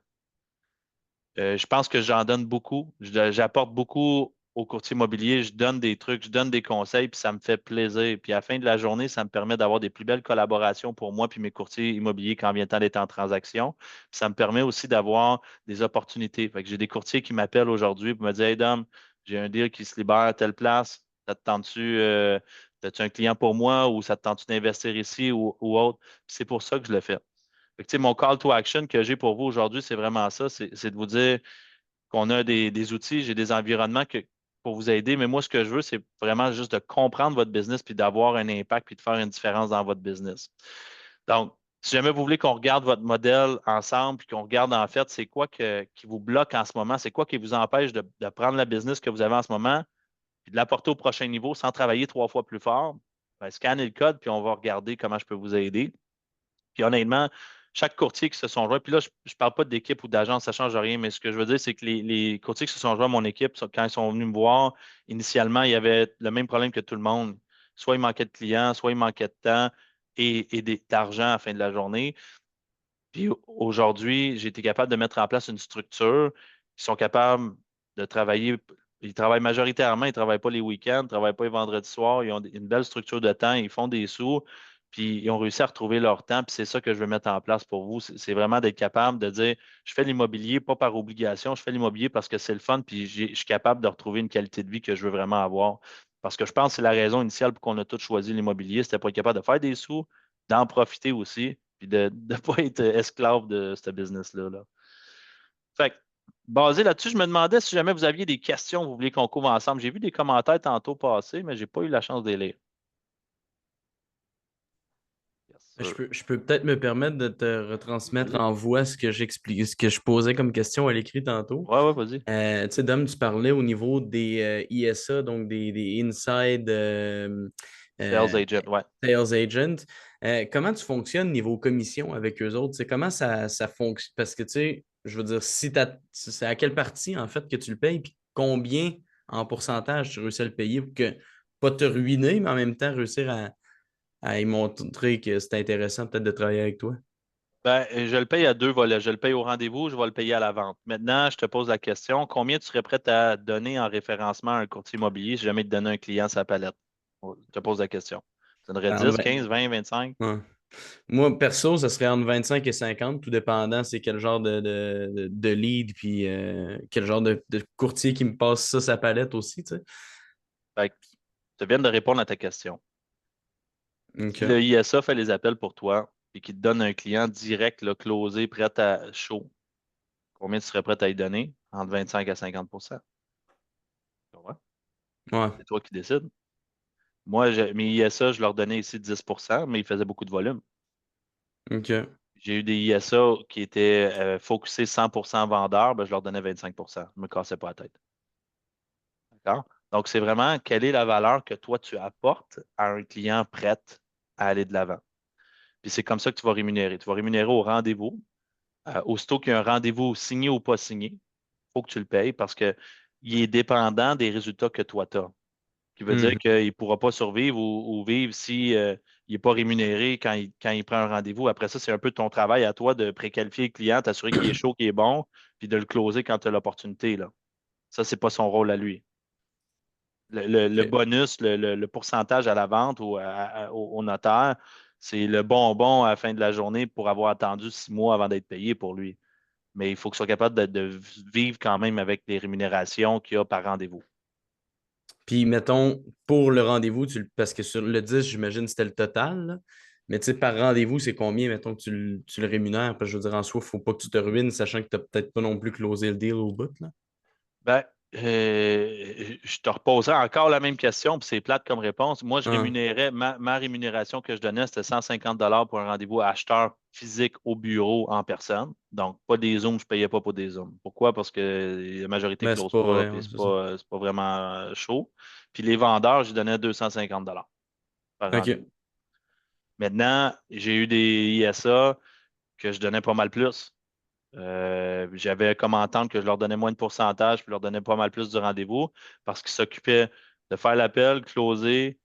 Je pense que j'en donne beaucoup. J'apporte beaucoup au courtier immobilier. Je donne des trucs, je donne des conseils, puis ça me fait plaisir. Puis à la fin de la journée, ça me permet d'avoir des plus belles collaborations pour moi puis mes courtiers immobiliers quand vient le temps d'être en transaction. Puis ça me permet aussi d'avoir des opportunités. Fait que j'ai des courtiers qui m'appellent aujourd'hui pour me dire, Hey Dom, j'ai un deal qui se libère à telle place. Ça te tente-tu, as-tu un client pour moi ou ça te tente-tu d'investir ici ou autre? Puis c'est pour ça que je le fais. Fait que, mon call to action que j'ai pour vous aujourd'hui, c'est vraiment ça, c'est de vous dire qu'on a des outils, j'ai des environnements pour vous aider, mais moi, ce que je veux, c'est vraiment juste de comprendre votre business puis d'avoir un impact puis de faire une différence dans votre business. Donc, si jamais vous voulez qu'on regarde votre modèle ensemble puis qu'on regarde en fait, c'est quoi qui vous bloque en ce moment, c'est quoi qui vous empêche de prendre la business que vous avez en ce moment puis de l'apporter au prochain niveau sans travailler 3 fois plus fort, ben, scannez le code puis on va regarder comment je peux vous aider. Puis honnêtement, chaque courtier qui se sont joints, puis là, je ne parle pas d'équipe ou d'agence, ça ne change rien, mais ce que je veux dire, c'est que les courtiers qui se sont joints à mon équipe, quand ils sont venus me voir, initialement, il y avait le même problème que tout le monde. Soit il manquait de clients, soit il manquait de temps et d'argent à la fin de la journée. Puis aujourd'hui, j'ai été capable de mettre en place une structure qui sont capables de travailler. Ils travaillent majoritairement, ils ne travaillent pas les week-ends, ils ne travaillent pas les vendredis soirs, ils ont une belle structure de temps, ils font des sous, puis ils ont réussi à retrouver leur temps, puis c'est ça que je veux mettre en place pour vous. C'est vraiment d'être capable de dire, je fais l'immobilier pas par obligation, je fais l'immobilier parce que c'est le fun, puis je suis capable de retrouver une qualité de vie que je veux vraiment avoir. Parce que je pense que c'est la raison initiale pour qu'on a tous choisi l'immobilier, c'était pour être capable de faire des sous, d'en profiter aussi, puis de ne pas être esclave de ce business-là. Là. Fait que, basé là-dessus, je me demandais si jamais vous aviez des questions, vous voulez qu'on couvre ensemble. J'ai vu des commentaires tantôt passer, mais je n'ai pas eu la chance de les lire. Yes,
Je
sir.
peux peut-être me permettre de te retransmettre en voix ce que j'expliquais, ce que je posais comme question à l'écrit tantôt.
Ouais, vas-y.
Tu sais, Dom, tu parlais au niveau des ISA, donc des Inside
Sales agent, ouais.
Sales Agent. Comment tu fonctionnes niveau commission avec eux autres? C'est comment ça fonctionne? Parce que, tu sais, je veux dire, c'est à quelle partie, en fait, que tu le payes, puis combien en pourcentage tu réussis à le payer pour que pas te ruiner, mais en même temps réussir à y montrer que c'est intéressant peut-être de travailler avec toi?
Ben, je le paye à deux volets. Je le paye au rendez-vous, je vais le payer à la vente. Maintenant, je te pose la question, combien tu serais prêt à donner en référencement à un courtier immobilier si jamais il te donnait un client sa palette? Je te pose la question. Tu donnerais
En
10,
20
15, 20, 25?
Ouais. Moi, perso, ça serait entre 25 et 50, tout dépendant c'est quel genre de lead, puis quel genre de courtier qui me passe ça, sa palette aussi, tu sais.
Fait que tu viens de répondre à ta question. Si le
OK.
ISA fait les appels pour toi et qu'il te donne un client direct, là, closé, prêt à chaud, combien tu serais prêt à y donner? Entre 25 à 50 Tu comprends?
Ouais.
C'est toi qui décides. Moi, mes ISA, je leur donnais ici 10 mais ils faisaient beaucoup de volume.
OK.
J'ai eu des ISA qui étaient focusés 100% vendeurs, ben, je leur donnais 25 Je ne me cassais pas la tête. D'accord? Donc, c'est vraiment quelle est la valeur que toi, tu apportes à un client prêt à aller de l'avant. Puis c'est comme ça que tu vas rémunérer. Tu vas rémunérer au rendez-vous. Aussitôt qu'il y a un rendez-vous signé ou pas signé, il faut que tu le payes parce qu'il est dépendant des résultats que toi, tu as. Qui veut dire
Mhm.
qu'il ne pourra pas survivre ou vivre si, il n'est pas rémunéré quand il prend un rendez-vous. Après ça, c'est un peu ton travail à toi de préqualifier le client, t'assurer qu'il est chaud, qu'il est bon, puis de le closer quand tu as l'opportunité, là. Ça, c'est pas son rôle à lui. Le
OK.
bonus, le pourcentage à la vente ou au notaire, c'est le bonbon à la fin de la journée pour avoir attendu 6 mois avant d'être payé pour lui. Mais il faut qu'il soit capable de vivre quand même avec les rémunérations qu'il y a par rendez-vous.
Puis, mettons, pour le rendez-vous, parce que sur le 10, j'imagine c'était le total, là. Mais tu sais, par rendez-vous, c'est combien, mettons, que tu le rémunères? Parce que je veux dire, en soi, il ne faut pas que tu te ruines, sachant que tu n'as peut-être pas non plus closé le deal au bout, là.
Ben, je te reposais encore la même question, puis c'est plate comme réponse. Moi, je
Ah,
rémunérais, ma rémunération que je donnais, c'était 150 pour un rendez-vous acheteur physique au bureau en personne. Donc, pas des Zooms, je ne payais pas pour des Zooms. Pourquoi? Parce que la majorité ne
mais c'est
close
pas
pas,
vrai,
puis
ouais, c'est ça.
c'est pas vraiment chaud. Puis les vendeurs, je donnais 250 par
OK.
rendez-vous. Maintenant, j'ai eu des ISA que je donnais pas mal plus. J'avais comme entente que je leur donnais moins de pourcentage, puis je leur donnais pas mal plus du rendez-vous parce qu'ils s'occupaient de faire l'appel, closer,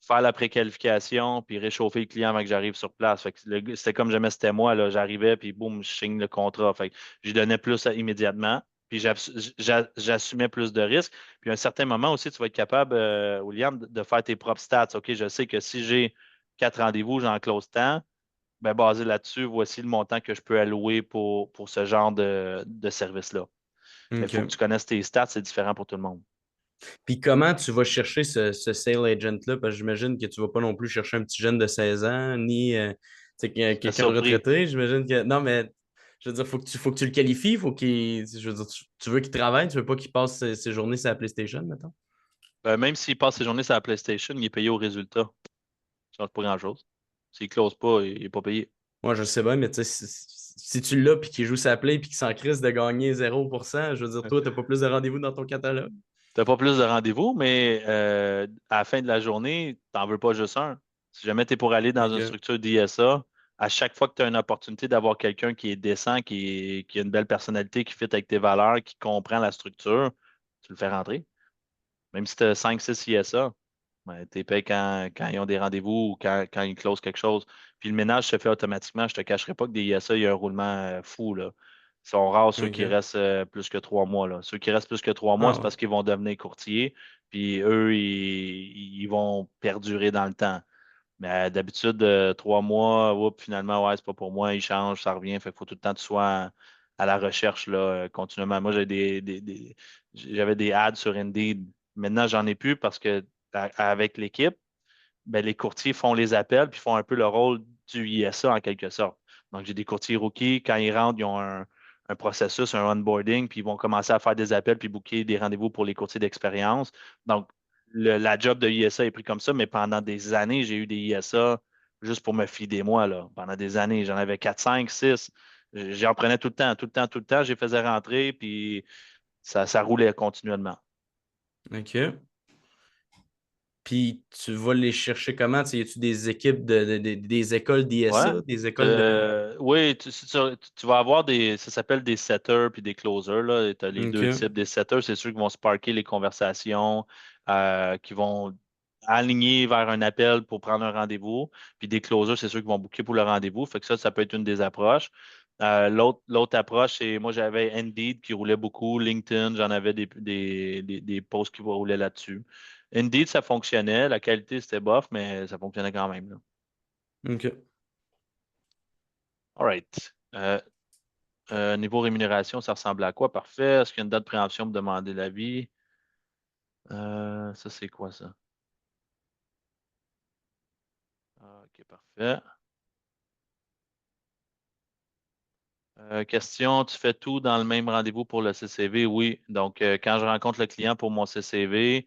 faire la préqualification, puis réchauffer le client avant que j'arrive sur place. Fait que c'était comme jamais c'était moi, là. J'arrivais, puis boum, je signe le contrat. Fait que je donnais plus immédiatement, puis j'assumais plus de risques. Puis à un certain moment aussi, tu vas être capable, William, de faire tes propres stats. OK, je sais que si j'ai 4 rendez-vous, j'en close tant. Ben, basé là-dessus, voici le montant que je peux allouer pour ce genre de service-là. Mais il faut que
OK.
tu connaisses tes stats, c'est différent pour tout le monde.
Puis comment tu vas chercher ce sales agent-là? Parce que j'imagine que tu vas pas non plus chercher un petit jeune de 16 ans, ni tu sais,
J'étais
quelqu'un de
surpris.
retraité. J'imagine que. Non, mais je veux dire, faut que tu le qualifies, faut qu'il. Je veux dire, tu veux qu'il travaille, tu veux pas qu'il passe ses journées sur la PlayStation, mettons?
Ben, même s'il passe ses journées sur la PlayStation, il est payé au résultat. Ça ne change pas grand-chose. S'il ne close pas, il n'est pas payé.
Moi, je sais pas, mais tu sais, si tu l'as puis qu'il joue sa play puis qu'il s'en crisse de gagner 0%, je veux dire, toi, t'as pas plus de rendez-vous dans ton catalogue.
Tu n'as pas plus de rendez-vous, mais à la fin de la journée, tu n'en veux pas juste un. Si jamais tu es pour aller dans une
OK.
structure d'ISA, à chaque fois que tu as une opportunité d'avoir quelqu'un qui est décent, qui a une belle personnalité, qui fit avec tes valeurs, qui comprend la structure, tu le fais rentrer. Même si tu as 5-6 ISA, ben, tu les payes quand ils ont des rendez-vous ou quand ils closent quelque chose. Puis le ménage se fait automatiquement. Je ne te cacherai pas que des ISA, il y a un roulement fou, là. Ils sont rares ceux qui
OK.
restent plus que 3 mois, là. Ceux qui restent plus que 3 mois,
Ah
c'est
ouais.
parce qu'ils vont devenir courtiers. Puis eux, ils vont perdurer dans le temps. Mais d'habitude, 3 mois, oups, finalement, ouais, c'est pas pour moi, ils changent, ça revient. Fait qu'il faut tout le temps que tu sois à la recherche là, continuellement. Moi, j'avais des ads sur Indeed. Maintenant, j'en ai plus parce que avec l'équipe, ben, les courtiers font les appels puis font un peu le rôle du ISA en quelque sorte. Donc, j'ai des courtiers rookies, quand ils rentrent, ils ont un processus, un onboarding, puis ils vont commencer à faire des appels puis booker des rendez-vous pour les courtiers d'expérience. Donc, la job de ISA est pris comme ça, mais pendant des années, j'ai eu des ISA juste pour me fider moi, là. Pendant des années, j'en avais 4, 5, 6. J'en prenais tout le temps, tout le temps, tout le temps. Je les faisais rentrer, puis ça roulait continuellement.
OK. Puis tu vas les chercher comment? Tu sais, y a-tu des équipes des écoles
Ouais.
d'ISA, des écoles de.
Oui, tu vas avoir ça s'appelle des setters puis des closers. Tu as les deux
OK.
types. Des setters, c'est ceux qui vont sparker les conversations, qui vont aligner vers un appel pour prendre un rendez-vous. Puis des closers, c'est ceux qui vont booker pour le rendez-vous. Fait que ça peut être une des approches. L'autre approche, c'est moi, j'avais Indeed qui roulait beaucoup, LinkedIn, j'en avais des posts qui roulaient là-dessus. Indeed, ça fonctionnait. La qualité, c'était bof, mais ça fonctionnait quand même, là.
OK.
All right. Niveau rémunération, ça ressemble à quoi? Parfait. Est-ce qu'il y a une date de préemption pour demander l'avis? Ça, c'est quoi ça? OK, parfait. Question, tu fais tout dans le même rendez-vous pour le CCV? Oui. Donc, quand je rencontre le client pour mon CCV,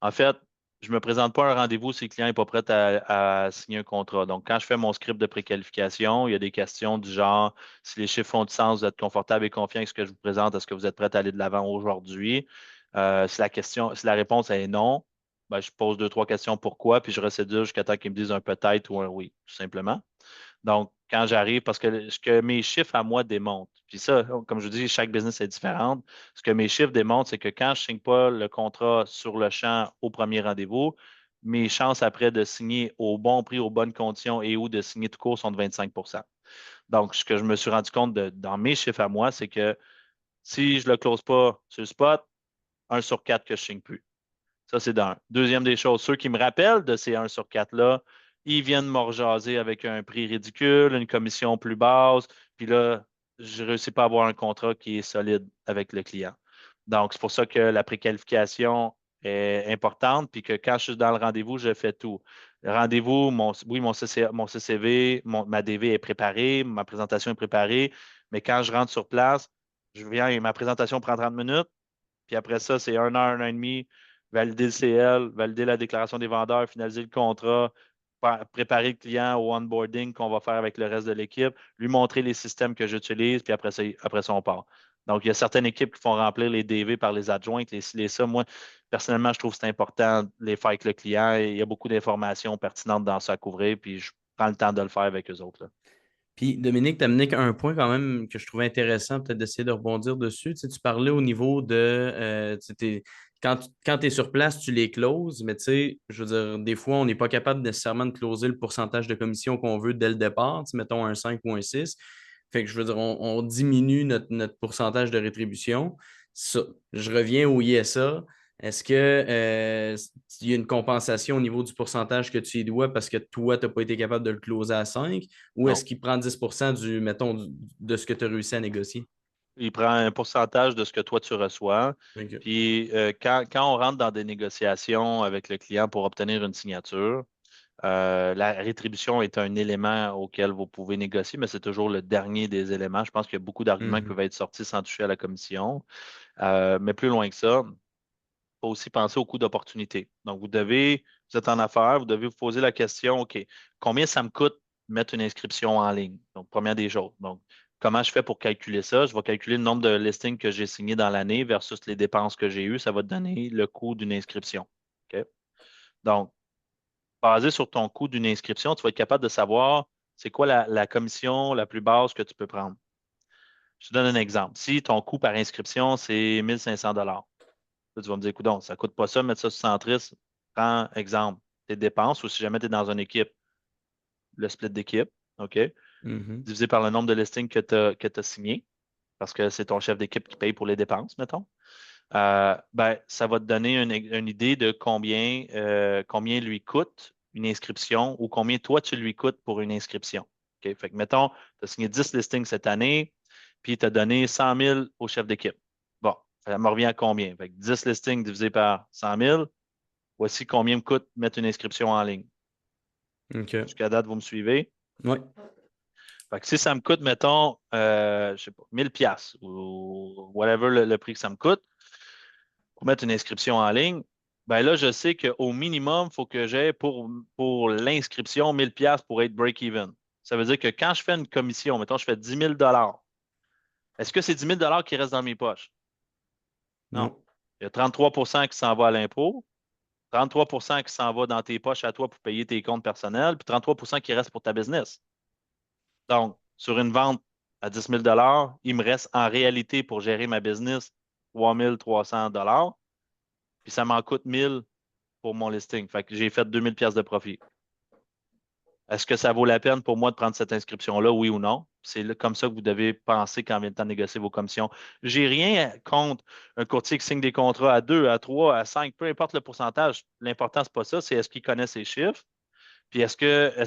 en fait, je ne me présente pas à un rendez-vous si le client n'est pas prêt à signer un contrat. Donc, quand je fais mon script de préqualification, il y a des questions du genre, si les chiffres font du sens, vous êtes confortable et confiant avec ce que je vous présente, est-ce que vous êtes prêt à aller de l'avant aujourd'hui? Si la réponse est non, ben, je pose deux, trois questions pourquoi, puis je recédule jusqu'à temps qu'ils me disent un peut-être ou un oui, tout simplement. Donc, quand j'arrive, parce que ce que mes chiffres à moi démontrent, puis ça, comme je vous dis, chaque business est différent. Ce que mes chiffres démontrent, c'est que quand je ne signe pas le contrat sur le champ au premier rendez-vous, mes chances après de signer au bon prix, aux bonnes conditions et ou de signer tout court sont de 25. Donc, ce que je me suis rendu compte dans mes chiffres à moi, c'est que si je ne le close pas sur le spot, 1 sur 4 que je ne signe plus. Ça, c'est d'un. Deuxième des choses, ceux qui me rappellent de ces 1 sur 4-là, ils viennent me rejaser avec un prix ridicule, une commission plus basse, puis là, je ne réussis pas à avoir un contrat qui est solide avec le client. Donc, c'est pour ça que la préqualification est importante, puis que quand je suis dans le rendez-vous, je fais tout. Le rendez-vous, oui, mon CCV, ma DV est préparée, ma présentation est préparée, mais quand je rentre sur place, je viens et ma présentation prend 30 minutes, puis après ça, c'est 1 heure, 1 heure et demie, valider le CL, valider la déclaration des vendeurs, finaliser le contrat, préparer le client au onboarding qu'on va faire avec le reste de l'équipe, lui montrer les systèmes que j'utilise, puis après ça, on part. Donc, il y a certaines équipes qui font remplir les DV par les adjoints, les ça. Moi, personnellement, je trouve que c'est important de les faire avec le client. Il y a beaucoup d'informations pertinentes dans ça à couvrir, puis je prends le temps de le faire avec eux autres, là.
Puis Dominique, tu amené un point quand même que je trouvais intéressant, peut-être d'essayer de rebondir dessus. Tu sais, tu parlais au niveau de quand tu es sur place, tu les closes, mais tu sais, je veux dire, des fois, on n'est pas capable nécessairement de closer le pourcentage de commission qu'on veut dès le départ, tu sais, mettons un 5 ou un 6. Fait que je veux dire, on diminue notre pourcentage de rétribution. Je reviens au ISA. Est-ce que il y a une compensation au niveau du pourcentage que tu y dois parce que toi, tu n'as pas été capable de le closer à 5? Ou
Non.
est-ce qu'il prend 10% de ce que tu as réussi à négocier?
Il prend un pourcentage de ce que toi tu reçois.
OK.
Puis quand on rentre dans des négociations avec le client pour obtenir une signature, la rétribution est un élément auquel vous pouvez négocier, mais c'est toujours le dernier des éléments. Je pense qu'il y a beaucoup d'arguments qui
Mhm.
peuvent être sortis sans toucher à la commission. Mais plus loin que ça, il faut aussi penser au coût d'opportunité. Donc, vous êtes en affaires, vous devez vous poser la question, OK, combien ça me coûte de mettre une inscription en ligne? Donc, première des choses. Donc, comment je fais pour calculer ça? Je vais calculer le nombre de listings que j'ai signés dans l'année versus les dépenses que j'ai eues. Ça va te donner le coût d'une inscription. OK? Donc, basé sur ton coût d'une inscription, tu vas être capable de savoir c'est quoi la commission la plus basse que tu peux prendre. Je te donne un exemple. Si ton coût par inscription, c'est 1500 là, tu vas me dire, écoute, ça ne coûte pas ça, mettre ça sur Centris. Prends exemple, tes dépenses ou si jamais tu es dans une équipe, le split d'équipe, OK,
Mhm.
divisé par le nombre de listings que tu as signé, parce que c'est ton chef d'équipe qui paye pour les dépenses, mettons. Ben, ça va te donner une idée de combien lui coûte une inscription ou combien toi tu lui coûtes pour une inscription. OK? Fait que, mettons, tu as signé 10 listings cette année, puis tu as donné 100 000 au chef d'équipe. Bon, ça me revient à combien? Fait que 10 listings divisé par 100 000, voici combien me coûte mettre une inscription en ligne.
OK.
Jusqu'à date, vous me suivez?
Oui.
Fait que si ça me coûte, mettons, je sais pas, 1000 pièces ou whatever le prix que ça me coûte, pour mettre une inscription en ligne, ben là, je sais qu'au minimum, il faut que j'aie pour l'inscription 1000 pièces pour être break-even. Ça veut dire que quand je fais une commission, mettons, je fais 10 000 est-ce que c'est 10 000 qui restent dans mes poches? Non.
Non.
Il y a 33 qui s'en va à l'impôt. 33 qui s'en va dans tes poches à toi pour payer tes comptes personnels, puis 33 qui reste pour ta business. Donc, sur une vente à 10 000 il me reste en réalité pour gérer ma business 3 300 puis ça m'en coûte 1 000 pour mon listing. Fait que j'ai fait 2 000 de profit. Est-ce que ça vaut la peine pour moi de prendre cette inscription-là, oui ou non? C'est comme ça que vous devez penser quand vient le temps de négocier vos commissions. J'ai rien contre un courtier qui signe des contrats à 2, à 3, à 5, peu importe le pourcentage. L'important, c'est pas ça, c'est est-ce qu'il connaît ses chiffres, puis est-ce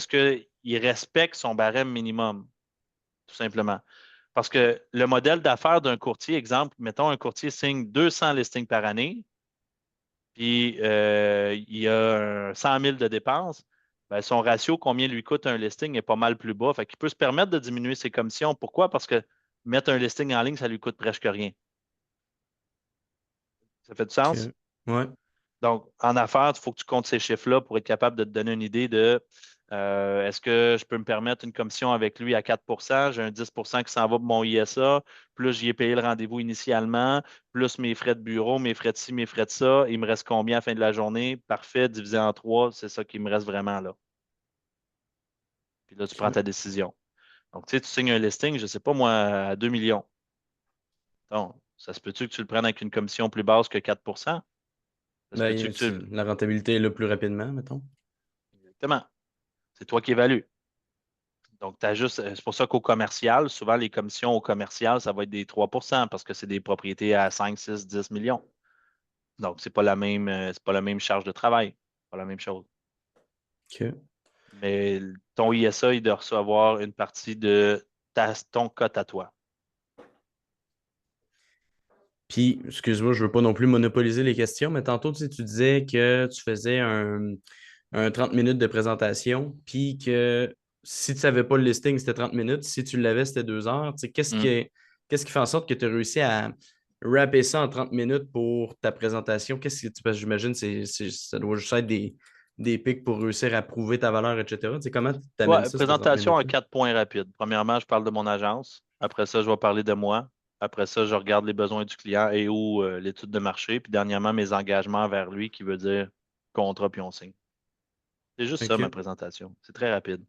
qu'il respecte son barème minimum, tout simplement. Parce que le modèle d'affaires d'un courtier, exemple, mettons un courtier signe 200 listings par année, puis il y a 100 000 de dépenses, ben, son ratio, combien lui coûte un listing, est pas mal plus bas. Fait qu'il peut se permettre de diminuer ses commissions. Pourquoi? Parce que mettre un listing en ligne, ça lui coûte presque rien. Ça fait du sens?
OK. Ouais.
Donc, en affaires, il faut que tu comptes ces chiffres-là pour être capable de te donner une idée de est-ce que je peux me permettre une commission avec lui à 4 j'ai un 10 qui s'en va pour mon ISA, plus j'y ai payé le rendez-vous initialement, plus mes frais de bureau, mes frais de ci, mes frais de ça. Il me reste combien à la fin de la journée? Parfait, divisé en 3, c'est ça qui me reste vraiment là. Puis là, tu prends
OK.
ta décision. Donc, tu sais, tu signes un listing, je ne sais pas moi, à 2 millions. Donc, ça se peut-tu que tu le prennes avec une commission plus basse que 4 Ça se peut-tu
Ben,
que tu...
la rentabilité est là plus rapidement, mettons.
Exactement. C'est toi qui évalues. Donc, c'est pour ça qu'au commercial, souvent les commissions au commercial, ça va être des 3 parce que c'est des propriétés à 5, 6, 10 millions. Donc, c'est pas la même charge de travail, pas la même chose.
OK.
Mais ton ISA, il doit recevoir une partie de ton cote à toi.
Puis, excuse-moi, je veux pas non plus monopoliser les questions, mais tantôt, tu disais que tu faisais un 30 minutes de présentation, puis que si tu savais pas le listing, c'était 30 minutes. Si tu l'avais, c'était 2 heures. Tu sais,
Mm.
qu'est-ce qui fait en sorte que tu as réussi à rapper ça en 30 minutes pour ta présentation? Parce que j'imagine que ça doit juste être des pics pour réussir à prouver ta valeur, etc. Tu sais, comment tu t'amènes
Ouais,
ça, ce 30
présentation en
minutes-là?
4 points rapides. Premièrement, je parle de mon agence. Après ça, je vais parler de moi. Après ça, je regarde les besoins du client et ou l'étude de marché. Puis dernièrement, mes engagements vers lui, qui veut dire contrat puis on signe. C'est juste ça, ma
OK.
présentation. C'est très rapide.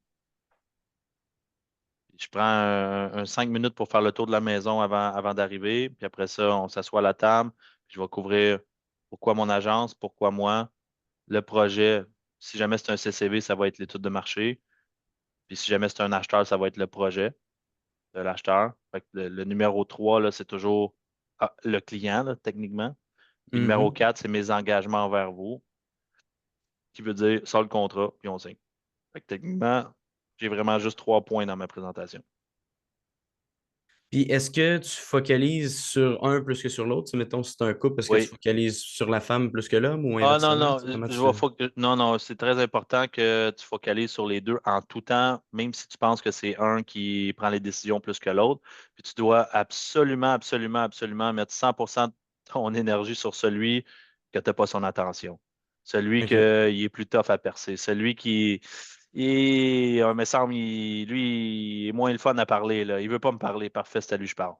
Je prends un 5 minutes pour faire le tour de la maison avant d'arriver. Puis après ça, on s'assoit à la table. Puis je vais couvrir pourquoi mon agence, pourquoi moi, le projet. Si jamais c'est un CCV, ça va être l'étude de marché. Puis si jamais c'est un acheteur, ça va être le projet de l'acheteur. Fait que le numéro 3 là, c'est toujours le client, là, techniquement. Puis le numéro
Mhm.
4 c'est mes engagements envers vous, qui veut dire ça le contrat, puis on signe. Fait que techniquement, j'ai vraiment juste 3 points dans ma présentation.
Puis est-ce que tu focalises sur un plus que sur l'autre? Si, mettons, si c'est un couple, est-ce que tu
Oui.
focalises sur la femme plus que l'homme ou
Ah non,
inversement?
non,
Tu sais, comment
je
tu
vais
fais?
non, non, c'est très important que tu focalises sur les deux en tout temps, même si tu penses que c'est un qui prend les décisions plus que l'autre. Puis tu dois absolument, absolument, absolument mettre 100% de ton énergie sur celui que tu n'as pas son attention. Celui qui
OK.
est plus tough à percer. Celui qui me semble, lui, il est moins le fun à parler, là. Il veut pas me parler. Parfait, c'est à lui que je parle.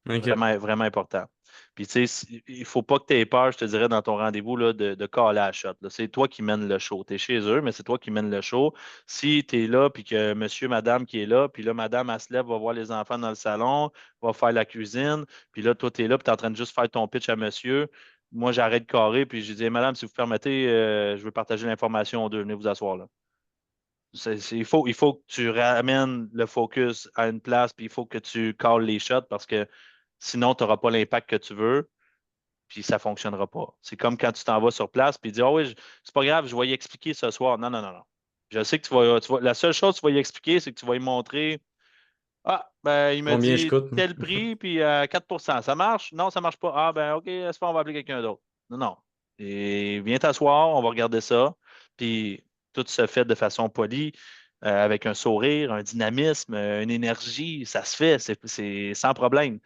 OK.
Vraiment, vraiment important. Puis, tu sais, il ne faut pas que tu aies peur, je te dirais, dans ton rendez-vous là, de caller à la shot, là. C'est toi qui mènes le show. Tu es chez eux, mais c'est toi qui mènes le show. Si tu es là, puis que monsieur, madame qui est là, puis là, madame, elle se lève, va voir les enfants dans le salon, va faire la cuisine, puis là, toi, tu es là, puis tu es en train de juste faire ton pitch à monsieur. Moi, j'arrête de carrer, puis je dis, madame, si vous permettez, je veux partager l'information aux deux. Venez vous asseoir là. Il faut que tu ramènes le focus à une place, puis il faut que tu calls les shots parce que sinon, tu n'auras pas l'impact que tu veux, puis ça ne fonctionnera pas. C'est comme quand tu t'en vas sur place, puis tu dis, ah oui, c'est pas grave, je vais y expliquer ce soir. Non, non, non, non. Je sais que la seule chose que tu vas y expliquer, c'est que tu vas y montrer, ah, ben, il me
Combien je
dit
coûte?
tel prix, puis à 4 ça marche? Non, ça ne marche pas. Ah, ben, OK, c'est pas, on va appeler quelqu'un d'autre. Non, non. Et viens t'asseoir, on va regarder ça. Puis tout se fait de façon polie, avec un sourire, un dynamisme, une énergie. Ça se fait, c'est sans problème.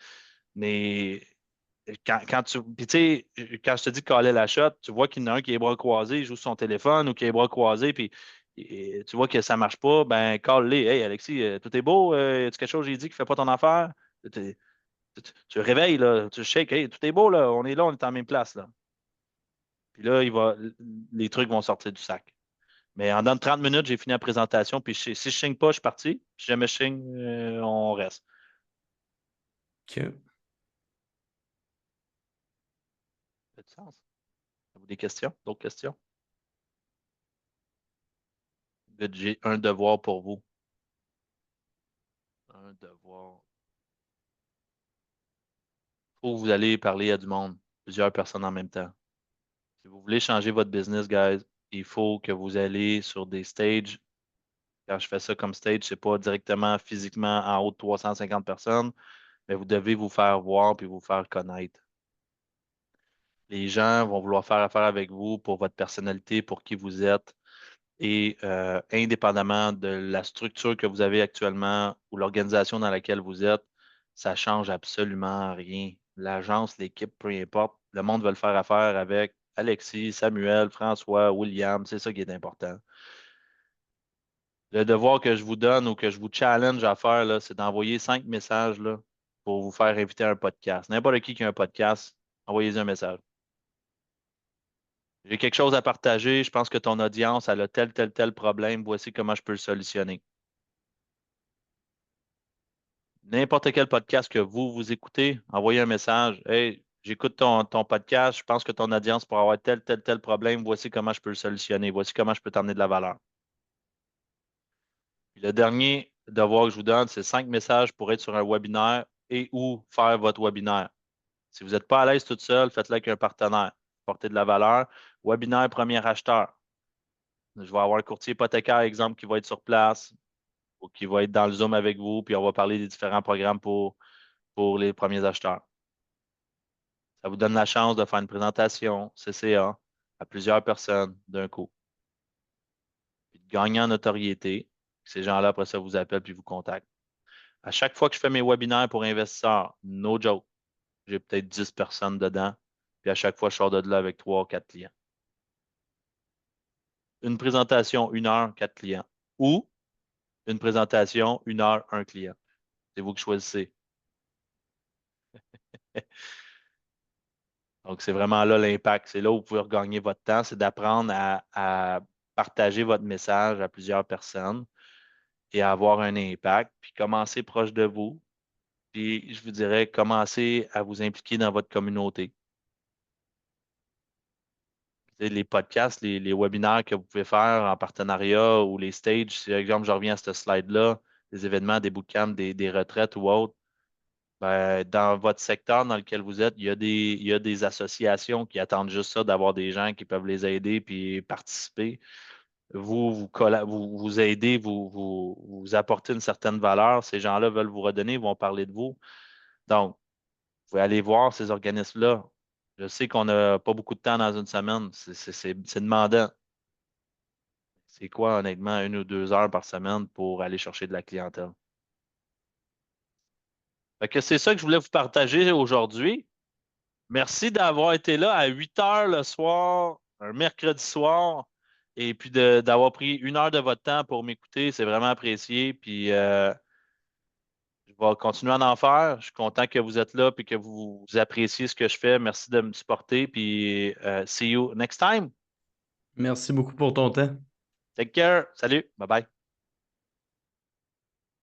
Mais quand tu. Puis, tu sais, quand je te dis caler la shot, tu vois qu'il y en a un qui a les bras croisés, il joue sur son téléphone ou qui a les bras croisés, puis tu vois que ça ne marche pas, ben, cale-les. Hey, Alexis, tout est beau? Y quelque chose que j'ai dit qui ne fait pas ton affaire? Tu le réveilles, là, tu le shakes. Hey, tout est beau, là. On est en même place, là. Puis là, les trucs vont sortir du sac. Mais en dedans de 30 minutes, j'ai fini la présentation. Puis si je ne signe pas, je suis parti. Si jamais je signe, on reste.
OK.
Ça fait du sens. Avez-vous des questions? D'autres questions? J'ai un devoir pour vous. Un devoir. Il faut que vous allez parler à du monde, plusieurs personnes en même temps. Si vous voulez changer votre business, guys, il faut que vous allez sur des stages. Quand je fais ça comme stage, ce n'est pas directement physiquement en haut de 350 personnes, mais vous devez vous faire voir puis vous faire connaître. Les gens vont vouloir faire affaire avec vous pour votre personnalité, pour qui vous êtes. Et indépendamment de la structure que vous avez actuellement ou l'organisation dans laquelle vous êtes, ça ne change absolument rien. L'agence, l'équipe, peu importe, le monde veut le faire affaire avec Alexis, Samuel, François, William, c'est ça qui est important. Le devoir que je vous donne ou que je vous challenge à faire, là, c'est d'envoyer 5 messages là, pour vous faire inviter à un podcast. N'importe qui a un podcast, envoyez-y un message. J'ai quelque chose à partager. Je pense que ton audience elle a tel problème. Voici comment je peux le solutionner. N'importe quel podcast que vous écoutez, envoyez un message. Hey, j'écoute ton podcast. Je pense que ton audience pourrait avoir tel problème. Voici comment je peux le solutionner. Voici comment je peux t'emmener de la valeur. Puis le dernier devoir que je vous donne, c'est 5 messages pour être sur un webinaire et ou faire votre webinaire. Si vous n'êtes pas à l'aise toute seule, faites-le avec un partenaire. Portez de la valeur. Webinaire premier acheteur. Je vais avoir un courtier hypothécaire, exemple, qui va être sur place ou qui va être dans le Zoom avec vous, puis on va parler des différents programmes pour les premiers acheteurs. Ça vous donne la chance de faire une présentation CCA à plusieurs personnes d'un coup. Puis de gagner en notoriété. Ces gens-là, après ça, vous appellent puis vous contactent. À chaque fois que je fais mes webinaires pour investisseurs, no joke, j'ai peut-être 10 personnes dedans. Puis à chaque fois, je sors de là avec 3 ou 4 clients. Une présentation, 1 heure, 4 clients. Ou une présentation, 1 heure, 1 client. C'est vous qui choisissez. Donc, c'est vraiment là l'impact. C'est là où vous pouvez regagner votre temps, c'est d'apprendre à partager votre message à plusieurs personnes et à avoir un impact, puis commencer proche de vous. Puis, je vous dirais, commencer à vous impliquer dans votre communauté. Les podcasts, les webinaires que vous pouvez faire en partenariat ou les stages, si, par exemple, je reviens à ce slide-là, des événements, des bootcamps, des retraites ou autres, ben, dans votre secteur dans lequel vous êtes, il y a des associations qui attendent juste ça, d'avoir des gens qui peuvent les aider puis participer. Vous aidez, vous apportez une certaine valeur. Ces gens-là veulent vous redonner, ils vont parler de vous. Donc, vous pouvez aller voir ces organismes-là. Je sais qu'on n'a pas beaucoup de temps dans une semaine. C'est demandant. C'est quoi, honnêtement, 1 ou 2 heures par semaine pour aller chercher de la clientèle? Fait que c'est ça que je voulais vous partager aujourd'hui. Merci d'avoir été là à 8 heures le soir, un mercredi soir, et puis d'avoir pris 1 heure de votre temps pour m'écouter. C'est vraiment apprécié. Puis je vais continuer à en faire. Je suis content que vous êtes là et que vous appréciez ce que je fais. Merci de me supporter. Puis see you next time.
Merci beaucoup pour ton temps.
Take care. Salut. Bye bye.